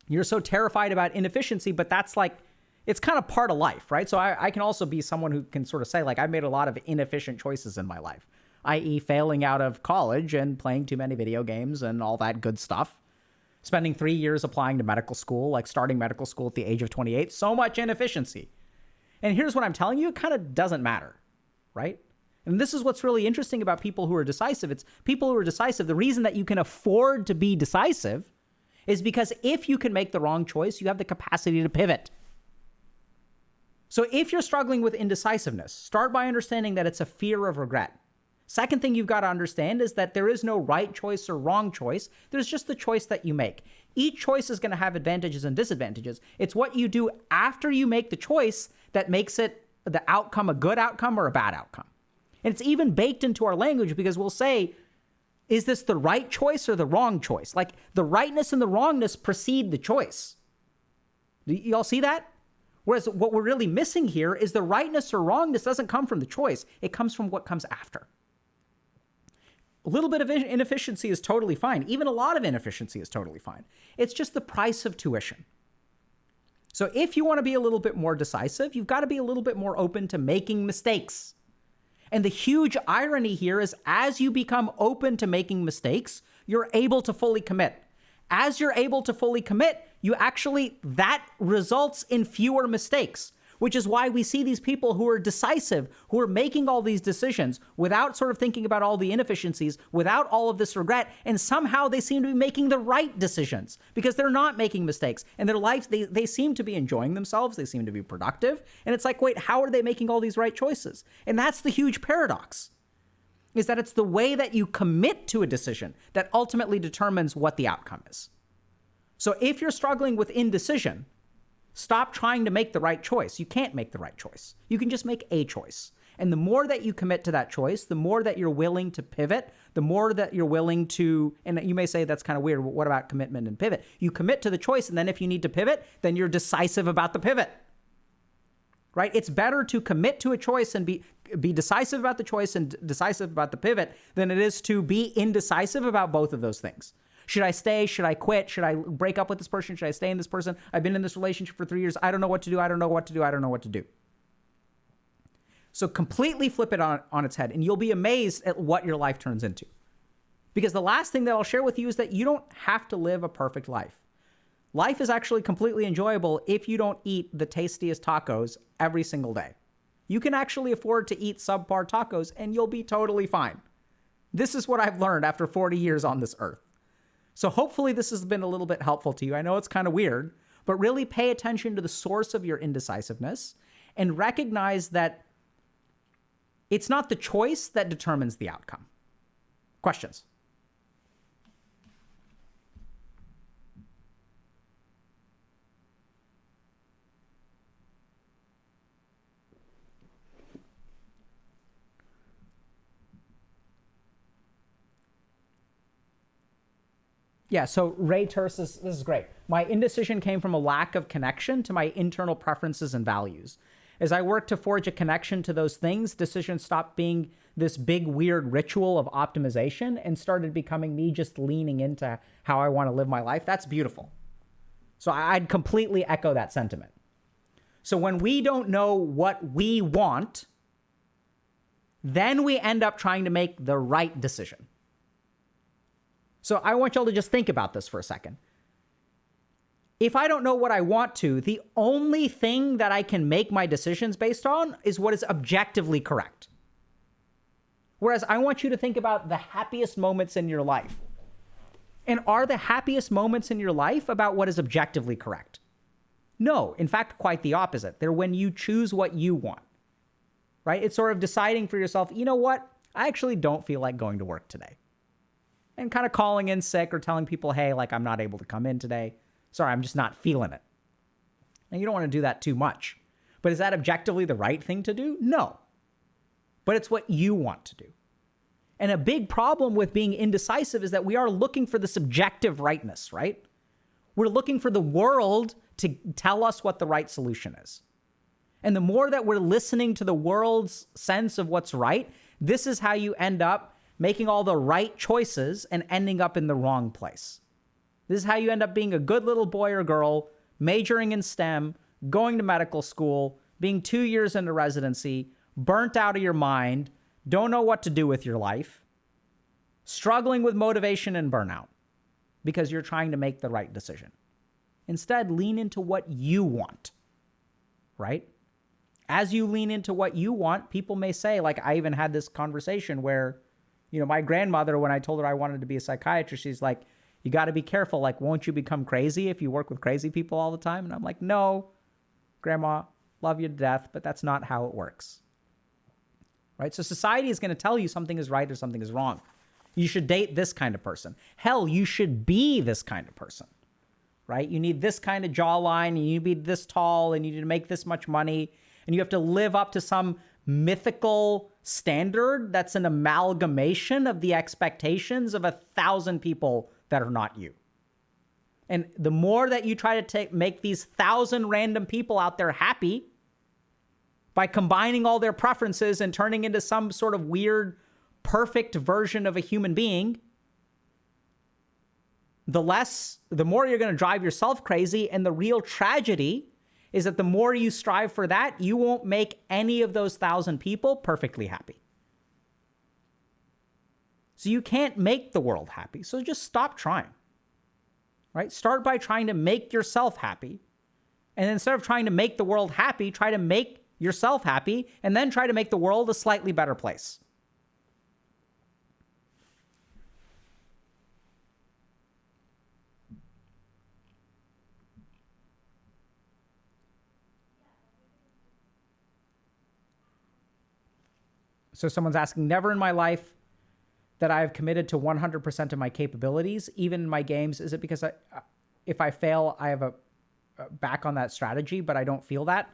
A: You're so terrified about inefficiency, but that's like, it's kind of part of life, right? So I can also be someone who can sort of say, like, I've made a lot of inefficient choices in my life, i.e. failing out of college and playing too many video games and all that good stuff. Spending 3 years applying to medical school, like starting medical school at the age of 28, so much inefficiency. And here's what I'm telling you, it kind of doesn't matter, right? And this is what's really interesting about people who are decisive. It's people who are decisive. The reason that you can afford to be decisive is because if you can make the wrong choice, you have the capacity to pivot. So if you're struggling with indecisiveness, start by understanding that it's a fear of regret. Second thing you've got to understand is that there is no right choice or wrong choice. There's just the choice that you make. Each choice is going to have advantages and disadvantages. It's what you do after you make the choice that makes it the outcome a good outcome or a bad outcome. And it's even baked into our language, because we'll say, is this the right choice or the wrong choice? Like, the rightness and the wrongness precede the choice. Do you all see that? Whereas what we're really missing here is the rightness or wrongness doesn't come from the choice. It comes from what comes after. A little bit of inefficiency is totally fine. Even a lot of inefficiency is totally fine. It's just the price of tuition. So if you want to be a little bit more decisive, you've got to be a little bit more open to making mistakes. And the huge irony here is, as you become open to making mistakes, you're able to fully commit. As you're able to fully commit, that results in fewer mistakes, which is why we see these people who are decisive, who are making all these decisions without sort of thinking about all the inefficiencies, without all of this regret, and somehow they seem to be making the right decisions because they're not making mistakes. And their lives, they seem to be enjoying themselves, they seem to be productive, and it's like, wait, how are they making all these right choices? And that's the huge paradox, is that it's the way that you commit to a decision that ultimately determines what the outcome is. So if you're struggling with indecision, stop trying to make the right choice. You can't make the right choice. You can just make a choice. And the more that you commit to that choice, the more that you're willing to pivot, the more that you're willing to, and you may say that's kind of weird, but what about commitment and pivot? You commit to the choice, and then if you need to pivot, then you're decisive about the pivot, right? It's better to commit to a choice and be decisive about the choice and decisive about the pivot than it is to be indecisive about both of those things. Should I stay? Should I quit? Should I break up with this person? Should I stay in this person? I've been in this relationship for 3 years. I don't know what to do. I don't know what to do. I don't know what to do. So completely flip it on its head, and you'll be amazed at what your life turns into. Because the last thing that I'll share with you is that you don't have to live a perfect life. Life is actually completely enjoyable if you don't eat the tastiest tacos every single day. You can actually afford to eat subpar tacos, and you'll be totally fine. This is what I've learned after 40 years on this earth. So hopefully this has been a little bit helpful to you. I know it's kind of weird, but really pay attention to the source of your indecisiveness and recognize that it's not the choice that determines the outcome. Questions? Yeah, so Ray Terse, this is great. My indecision came from a lack of connection to my internal preferences and values. As I worked to forge a connection to those things, decisions stopped being this big, weird ritual of optimization and started becoming me just leaning into how I want to live my life. That's beautiful. So I'd completely echo that sentiment. So when we don't know what we want, then we end up trying to make the right decision. So I want y'all to just think about this for a second. If I don't know what I want to, the only thing that I can make my decisions based on is what is objectively correct. Whereas I want you to think about the happiest moments in your life. And are the happiest moments in your life about what is objectively correct? No, in fact, quite the opposite. They're when you choose what you want. right? It's sort of deciding for yourself, you know what? I actually don't feel like going to work today. And kind of calling in sick or telling people, hey, like I'm not able to come in today. Sorry, I'm just not feeling it. And you don't want to do that too much. But is that objectively the right thing to do? No. But it's what you want to do. And a big problem with being indecisive is that we are looking for the subjective rightness, right? We're looking for the world to tell us what the right solution is. And the more that we're listening to the world's sense of what's right, this is how you end up making all the right choices and ending up in the wrong place. This is how you end up being a good little boy or girl, majoring in STEM, going to medical school, being 2 years into residency, burnt out of your mind, don't know what to do with your life, struggling with motivation and burnout because you're trying to make the right decision. Instead, lean into what you want, right? As you lean into what you want, people may say, like I even had this conversation where, my grandmother, when I told her I wanted to be a psychiatrist, she's like, you got to be careful. Like, won't you become crazy if you work with crazy people all the time? And I'm like, no, Grandma, love you to death, but that's not how it works. Right? So society is going to tell you something is right or something is wrong. You should date this kind of person. Hell, you should be this kind of person. Right? You need this kind of jawline, you need to be this tall, and you need to make this much money, and you have to live up to some mythical standard that's an amalgamation of the expectations of 1,000 people that are not you. And the more that you try to make these 1,000 random people out there happy by combining all their preferences and turning into some sort of weird, perfect version of a human being, the more you're going to drive yourself crazy. And the real tragedy is that the more you strive for that, you won't make any of those 1,000 people perfectly happy. So you can't make the world happy. So just stop trying, right? Start by trying to make yourself happy. And instead of trying to make the world happy, try to make yourself happy, and then try to make the world a slightly better place. So someone's asking, never in my life that I have committed to 100% of my capabilities, even in my games. Is it because if I fail, I have a back on that strategy, but I don't feel that?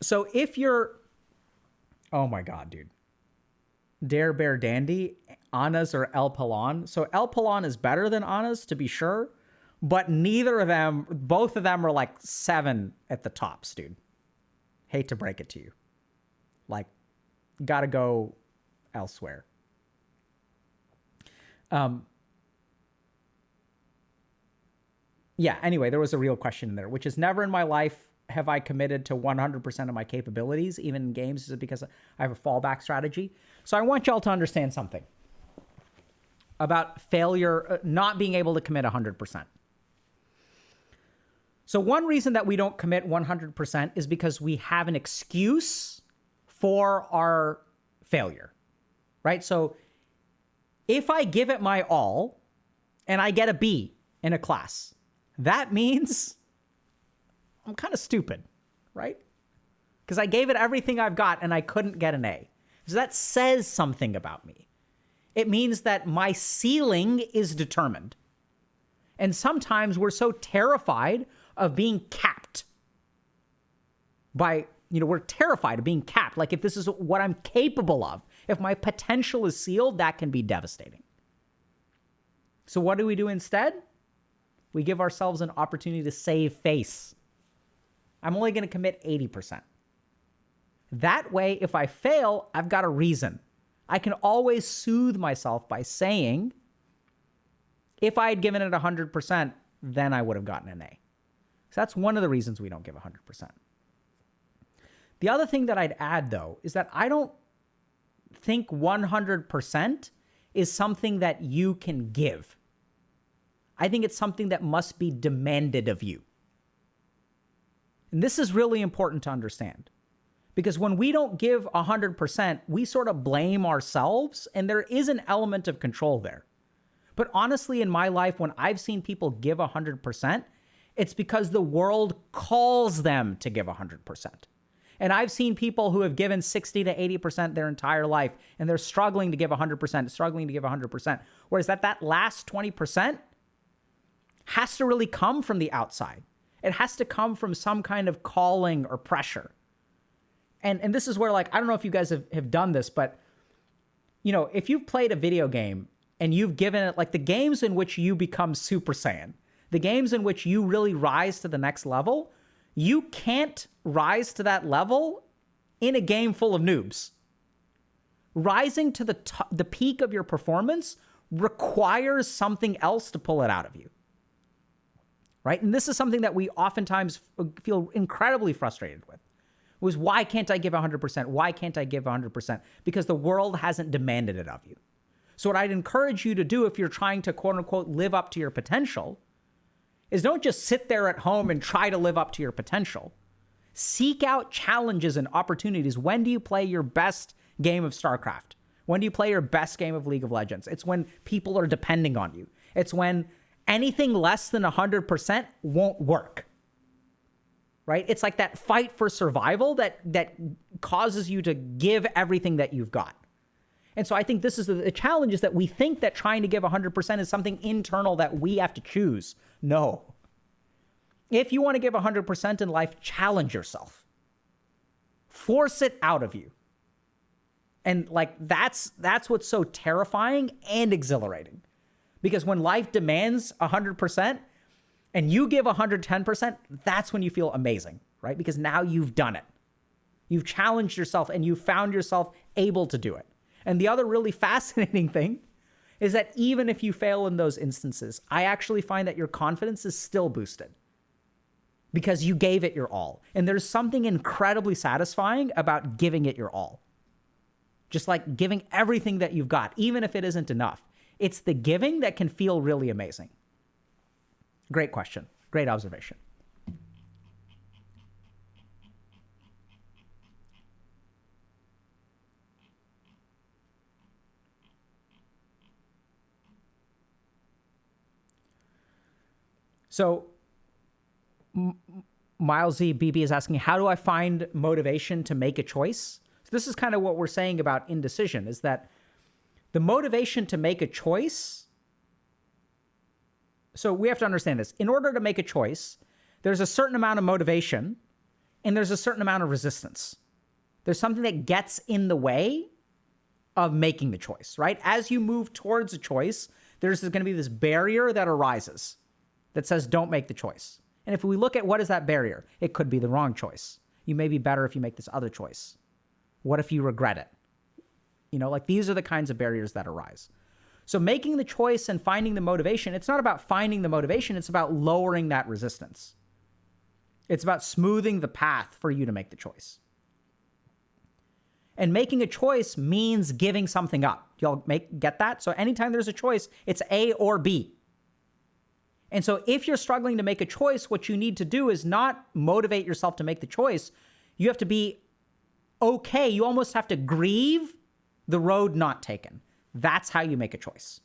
A: So if you're, oh my God, dude. Dare Bear Dandy, Anna's or El Pilon. So El Pilon is better than Anna's, to be sure, but both of them are like 7 at the tops, dude. Hate to break it to you. Like, gotta go elsewhere. Yeah, anyway, there was a real question in there, which is, never in my life have I committed to 100% of my capabilities, even in games. Is it because I have a fallback strategy? So I want y'all to understand something about failure, not being able to commit 100%. So one reason that we don't commit 100% is because we have an excuse for our failure, right? So if I give it my all and I get a B in a class, that means I'm kind of stupid, right? Because I gave it everything I've got and I couldn't get an A. So that says something about me. It means that my ceiling is determined. And sometimes we're so terrified of being capped by, we're terrified of being capped. Like, if this is what I'm capable of, if my potential is sealed, that can be devastating. So what do we do instead? We give ourselves an opportunity to save face. I'm only going to commit 80%. That way, if I fail, I've got a reason. I can always soothe myself by saying, if I had given it 100%, then I would have gotten an A. So that's one of the reasons we don't give 100%. The other thing that I'd add, though, is that I don't think 100% is something that you can give. I think it's something that must be demanded of you. And this is really important to understand, because when we don't give 100%, we sort of blame ourselves, and there is an element of control there. But honestly, in my life, when I've seen people give 100%, it's because the world calls them to give 100%. And I've seen people who have given 60 to 80% their entire life, and they're struggling to give 100%, struggling to give 100%. Whereas that last 20% has to really come from the outside. It has to come from some kind of calling or pressure. And this is where, like, I don't know if you guys have done this, but, you know, if you've played a video game and you've given it, like, the games in which you become Super Saiyan, the games in which you really rise to the next level, you can't rise to that level in a game full of noobs. Rising to the peak of your performance requires something else to pull it out of you. Right? And this is something that we oftentimes feel incredibly frustrated with. Was, why can't I give 100%? Why can't I give 100%? Because the world hasn't demanded it of you. So what I'd encourage you to do if you're trying to, quote unquote, live up to your potential is don't just sit there at home and try to live up to your potential. Seek out challenges and opportunities. When do you play your best game of StarCraft? When do you play your best game of League of Legends? It's when people are depending on you. It's when anything less than 100% won't work. Right? It's like that fight for survival that causes you to give everything that you've got. And so I think this is the challenge, is that we think that trying to give 100% is something internal that we have to choose. No. If you want to give 100% in life, challenge yourself. Force it out of you. And like that's what's so terrifying and exhilarating. Because when life demands 100% and you give 110%, that's when you feel amazing, right? Because now you've done it. You've challenged yourself and you found yourself able to do it. And the other really fascinating thing is that even if you fail in those instances, I actually find that your confidence is still boosted because you gave it your all. And there's something incredibly satisfying about giving it your all. Just like giving everything that you've got, even if it isn't enough. It's the giving that can feel really amazing. Great question. Great observation. So Miles Z. BB is asking, how do I find motivation to make a choice? So this is kind of what we're saying about indecision, is that the motivation to make a choice. So we have to understand this. In order to make a choice, there's a certain amount of motivation and there's a certain amount of resistance. There's something that gets in the way of making the choice, right? As you move towards a choice, there's going to be this barrier that arises that says, don't make the choice. And if we look at what is that barrier, it could be the wrong choice. You may be better if you make this other choice. What if you regret it? You know, like these are the kinds of barriers that arise. So making the choice and finding the motivation, it's not about finding the motivation, it's about lowering that resistance. It's about smoothing the path for you to make the choice. And making a choice means giving something up. Y'all get that? So anytime there's a choice, it's A or B. And so if you're struggling to make a choice, what you need to do is not motivate yourself to make the choice. You have to be okay. You almost have to grieve the road not taken. That's how you make a choice.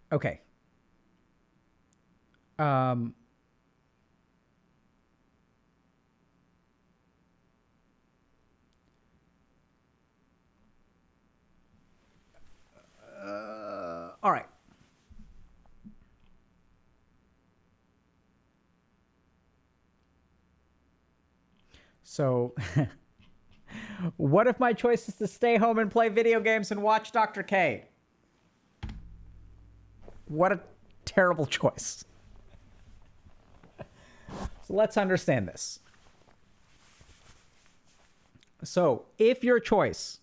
A: Okay. All right. So, what if my choice is to stay home and play video games and watch Dr. K? What a terrible choice. So let's understand this. So if your choice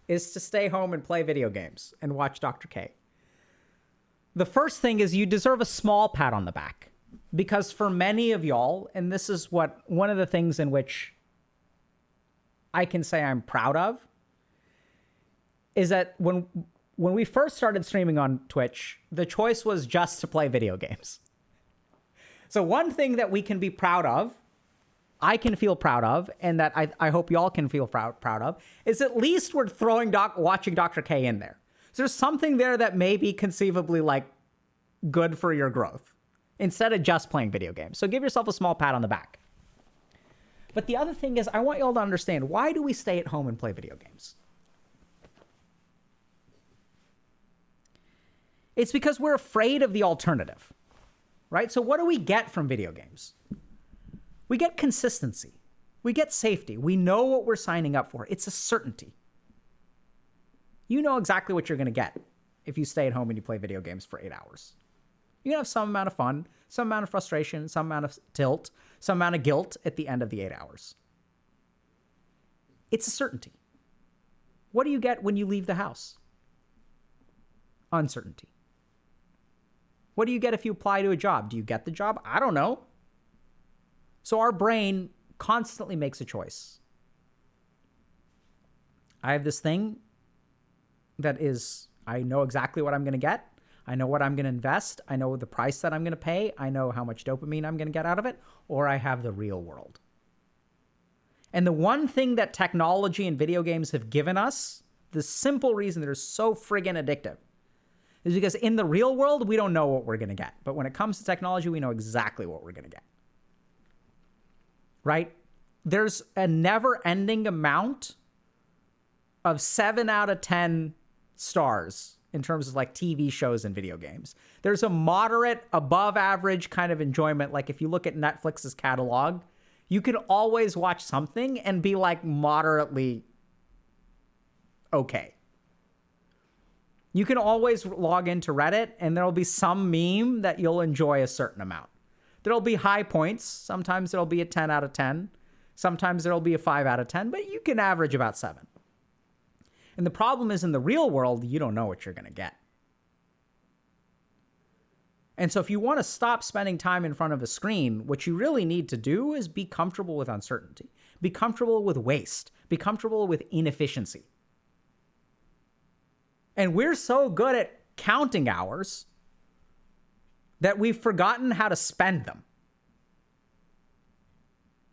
A: is to stay home and play video games and watch Dr. K, the first thing is you deserve a small pat on the back. Because for many of y'all, and this is what one of the things in which I can say I'm proud of, is that when we first started streaming on Twitch, the choice was just to play video games. So one thing that we can be proud of, I can feel proud of, and that I hope y'all can feel proud of, is at least we're throwing watching Dr. K in there. So there's something there that may be conceivably like good for your growth instead of just playing video games. So give yourself a small pat on the back. But the other thing is, I want y'all to understand, why do we stay at home and play video games? It's because we're afraid of the alternative, right? So what do we get from video games? We get consistency. We get safety. We know what we're signing up for. It's a certainty. You know exactly what you're going to get if you stay at home and you play video games for 8 hours. You're going to have some amount of fun, some amount of frustration, some amount of tilt, some amount of guilt at the end of the 8 hours. It's a certainty. What do you get when you leave the house? Uncertainty. What do you get if you apply to a job? Do you get the job? I don't know. So our brain constantly makes a choice. I have this thing that is, I know exactly what I'm going to get. I know what I'm going to invest. I know the price that I'm going to pay. I know how much dopamine I'm going to get out of it. Or I have the real world. And the one thing that technology and video games have given us, the simple reason they're so friggin' addictive, is because in the real world, we don't know what we're going to get. But when it comes to technology, we know exactly what we're going to get. Right? There's a never-ending amount of 7 out of 10 stars in terms of like TV shows and video games. There's a moderate, above average kind of enjoyment. Like if you look at Netflix's catalog, you can always watch something and be like moderately okay. You can always log into Reddit and there'll be some meme that you'll enjoy a certain amount. There'll be high points. Sometimes there'll be a 10 out of 10. Sometimes there'll be a 5 out of 10, but you can average about 7. And the problem is in the real world, you don't know what you're going to get. And so if you want to stop spending time in front of a screen, what you really need to do is be comfortable with uncertainty. Be comfortable with waste. Be comfortable with inefficiency. And we're so good at counting hours that we've forgotten how to spend them.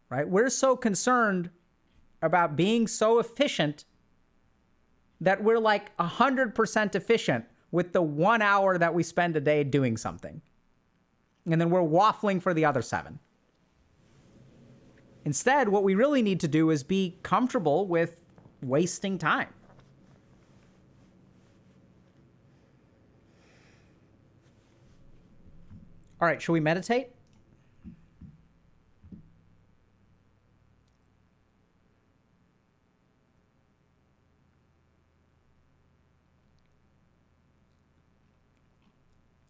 A: Right? We're so concerned about being so efficient that we're like 100% efficient with the 1 hour that we spend a day doing something. And then we're waffling for the other 7. Instead, what we really need to do is be comfortable with wasting time. All right, should we meditate?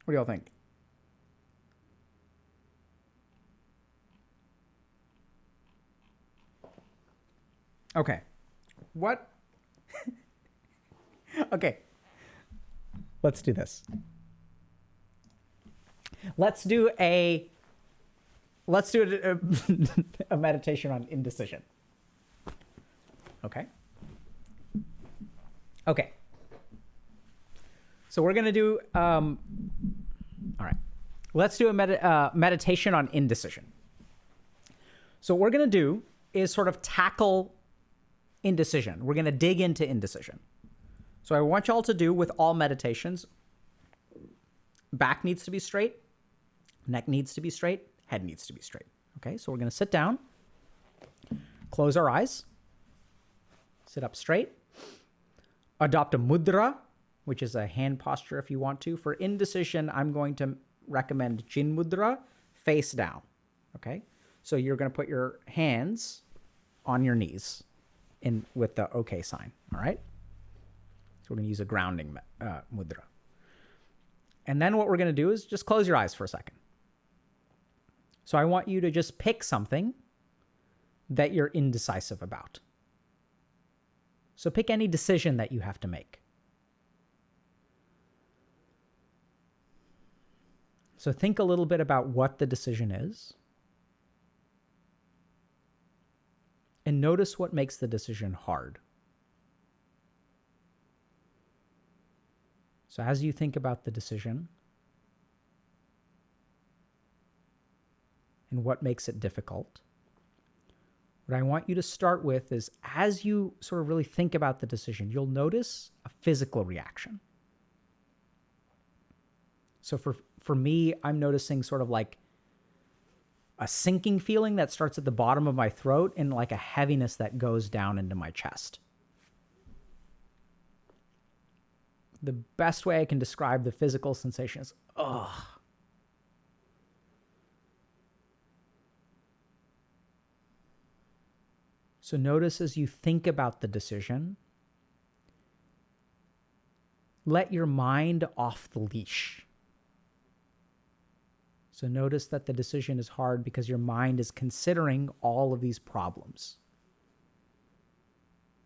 A: What do y'all think? Okay. What? Okay. Let's do this. Let's do a meditation on indecision. Okay. Okay. So we're going to do, all right. Let's do a meditation on indecision. So what we're going to do is sort of tackle indecision. We're going to dig into indecision. So I want y'all to do with all meditations, back needs to be straight, neck needs to be straight, head needs to be straight. Okay, so we're going to sit down, close our eyes, sit up straight, adopt a mudra, which is a hand posture if you want to. For indecision, I'm going to recommend Chin Mudra, face down. Okay, so you're going to put your hands on your knees with the okay sign. All right, so we're going to use a grounding mudra. And then what we're going to do is just close your eyes for a second. So I want you to just pick something that you're indecisive about. So pick any decision that you have to make. So think a little bit about what the decision is. And notice what makes the decision hard. So as you think about the decision, and what makes it difficult. What I want you to start with is, as you sort of really think about the decision, you'll notice a physical reaction. So for me, I'm noticing sort of like a sinking feeling that starts at the bottom of my throat and like a heaviness that goes down into my chest. The best way I can describe the physical sensation is, ugh. So notice as you think about the decision, let your mind off the leash. So notice that the decision is hard because your mind is considering all of these problems.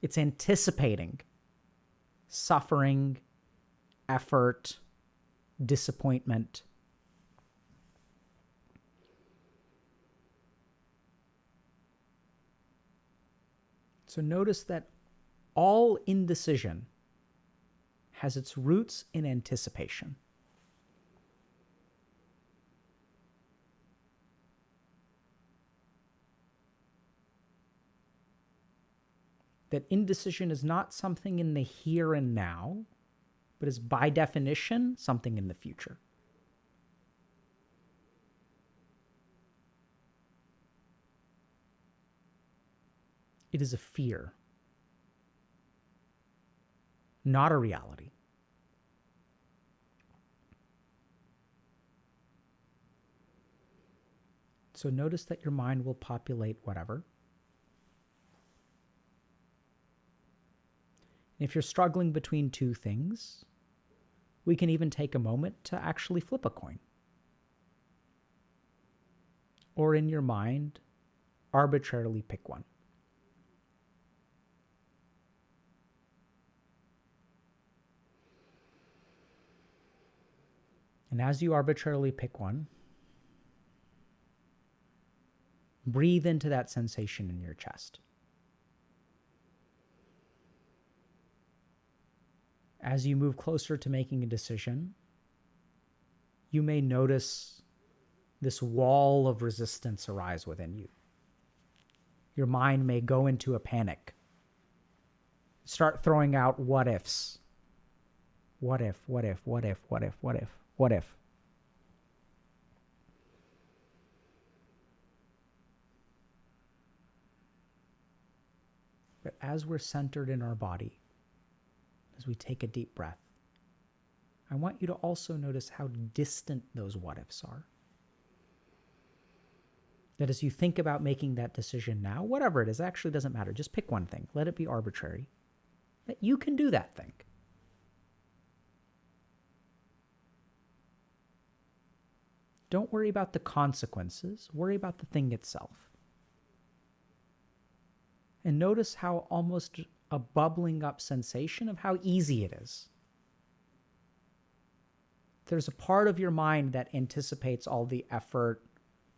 A: It's anticipating suffering, effort, disappointment. So notice that all indecision has its roots in anticipation. That indecision is not something in the here and now, but is by definition something in the future. It is a fear, not a reality. So notice that your mind will populate whatever. And if you're struggling between two things, we can even take a moment to actually flip a coin. Or in your mind, arbitrarily pick one. And as you arbitrarily pick one, breathe into that sensation in your chest. As you move closer to making a decision, you may notice this wall of resistance arise within you. Your mind may go into a panic. Start throwing out what ifs. What if, what if, what if, what if, what if, what if? But as we're centered in our body, as we take a deep breath, I want you to also notice how distant those what ifs are. That as you think about making that decision now, whatever it is, actually doesn't matter. Just pick one thing. Let it be arbitrary. That you can do that thing. Don't worry about the consequences. Worry about the thing itself. And notice how almost a bubbling up sensation of how easy it is. There's a part of your mind that anticipates all the effort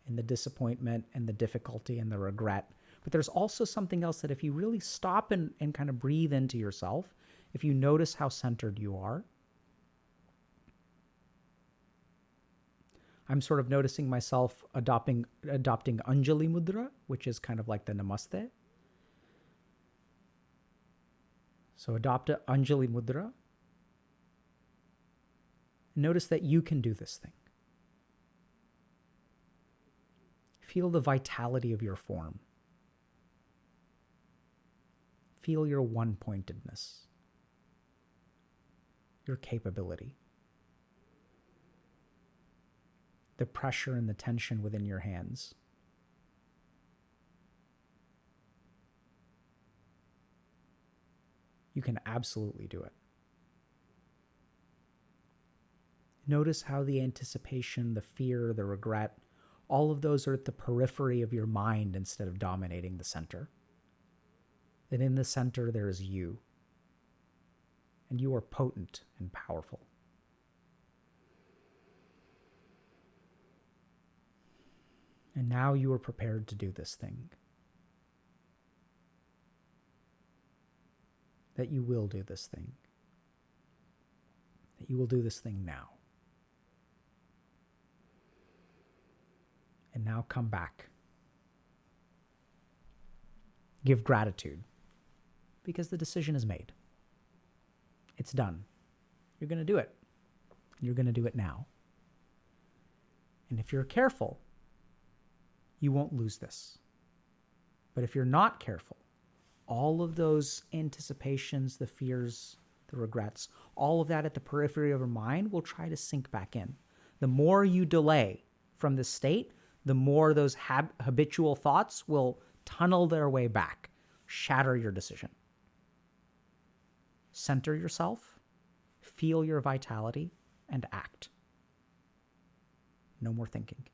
A: and the disappointment and the difficulty and the regret. But there's also something else that if you really stop and kind of breathe into yourself, if you notice how centered you are, I'm sort of noticing myself adopting Anjali Mudra, which is kind of like the Namaste. So adopt a Anjali Mudra. Notice that you can do this thing. Feel the vitality of your form. Feel your one-pointedness, your capability, the pressure and the tension within your hands. You can absolutely do it. Notice how the anticipation, the fear, the regret, all of those are at the periphery of your mind instead of dominating the center. That in the center there is you. And you are potent and powerful. And now you are prepared to do this thing. That you will do this thing. That you will do this thing now. And now come back. Give gratitude because the decision is made. It's done. You're going to do it. You're going to do it now. And if you're careful, you won't lose this. But if you're not careful, all of those anticipations, the fears, the regrets, all of that at the periphery of your mind will try to sink back in. The more you delay from this state, the more those habitual thoughts will tunnel their way back, shatter your decision. Center yourself, feel your vitality, and act. No more thinking.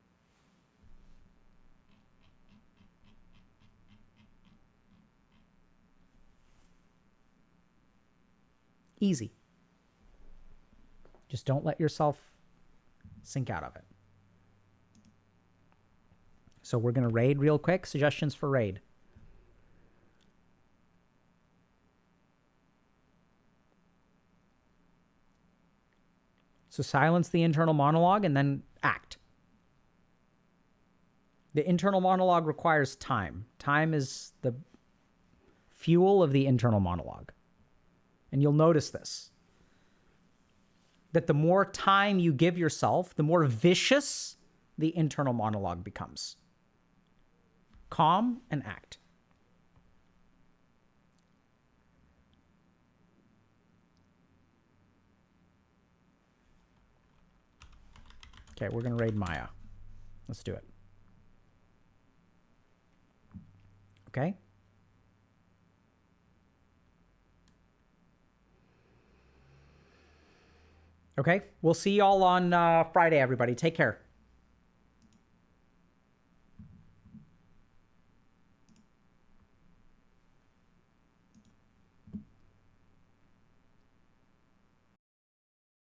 A: Easy. Just don't let yourself sink out of it. So we're going to raid real quick. Suggestions for raid. So silence the internal monologue and then act. The internal monologue requires time. Time is the fuel of the internal monologue. And you'll notice this, that the more time you give yourself, the more vicious the internal monologue becomes. Calm and act. Okay, we're going to raid Maya. Let's do it. Okay? Okay, we'll see y'all on Friday, everybody. Take care.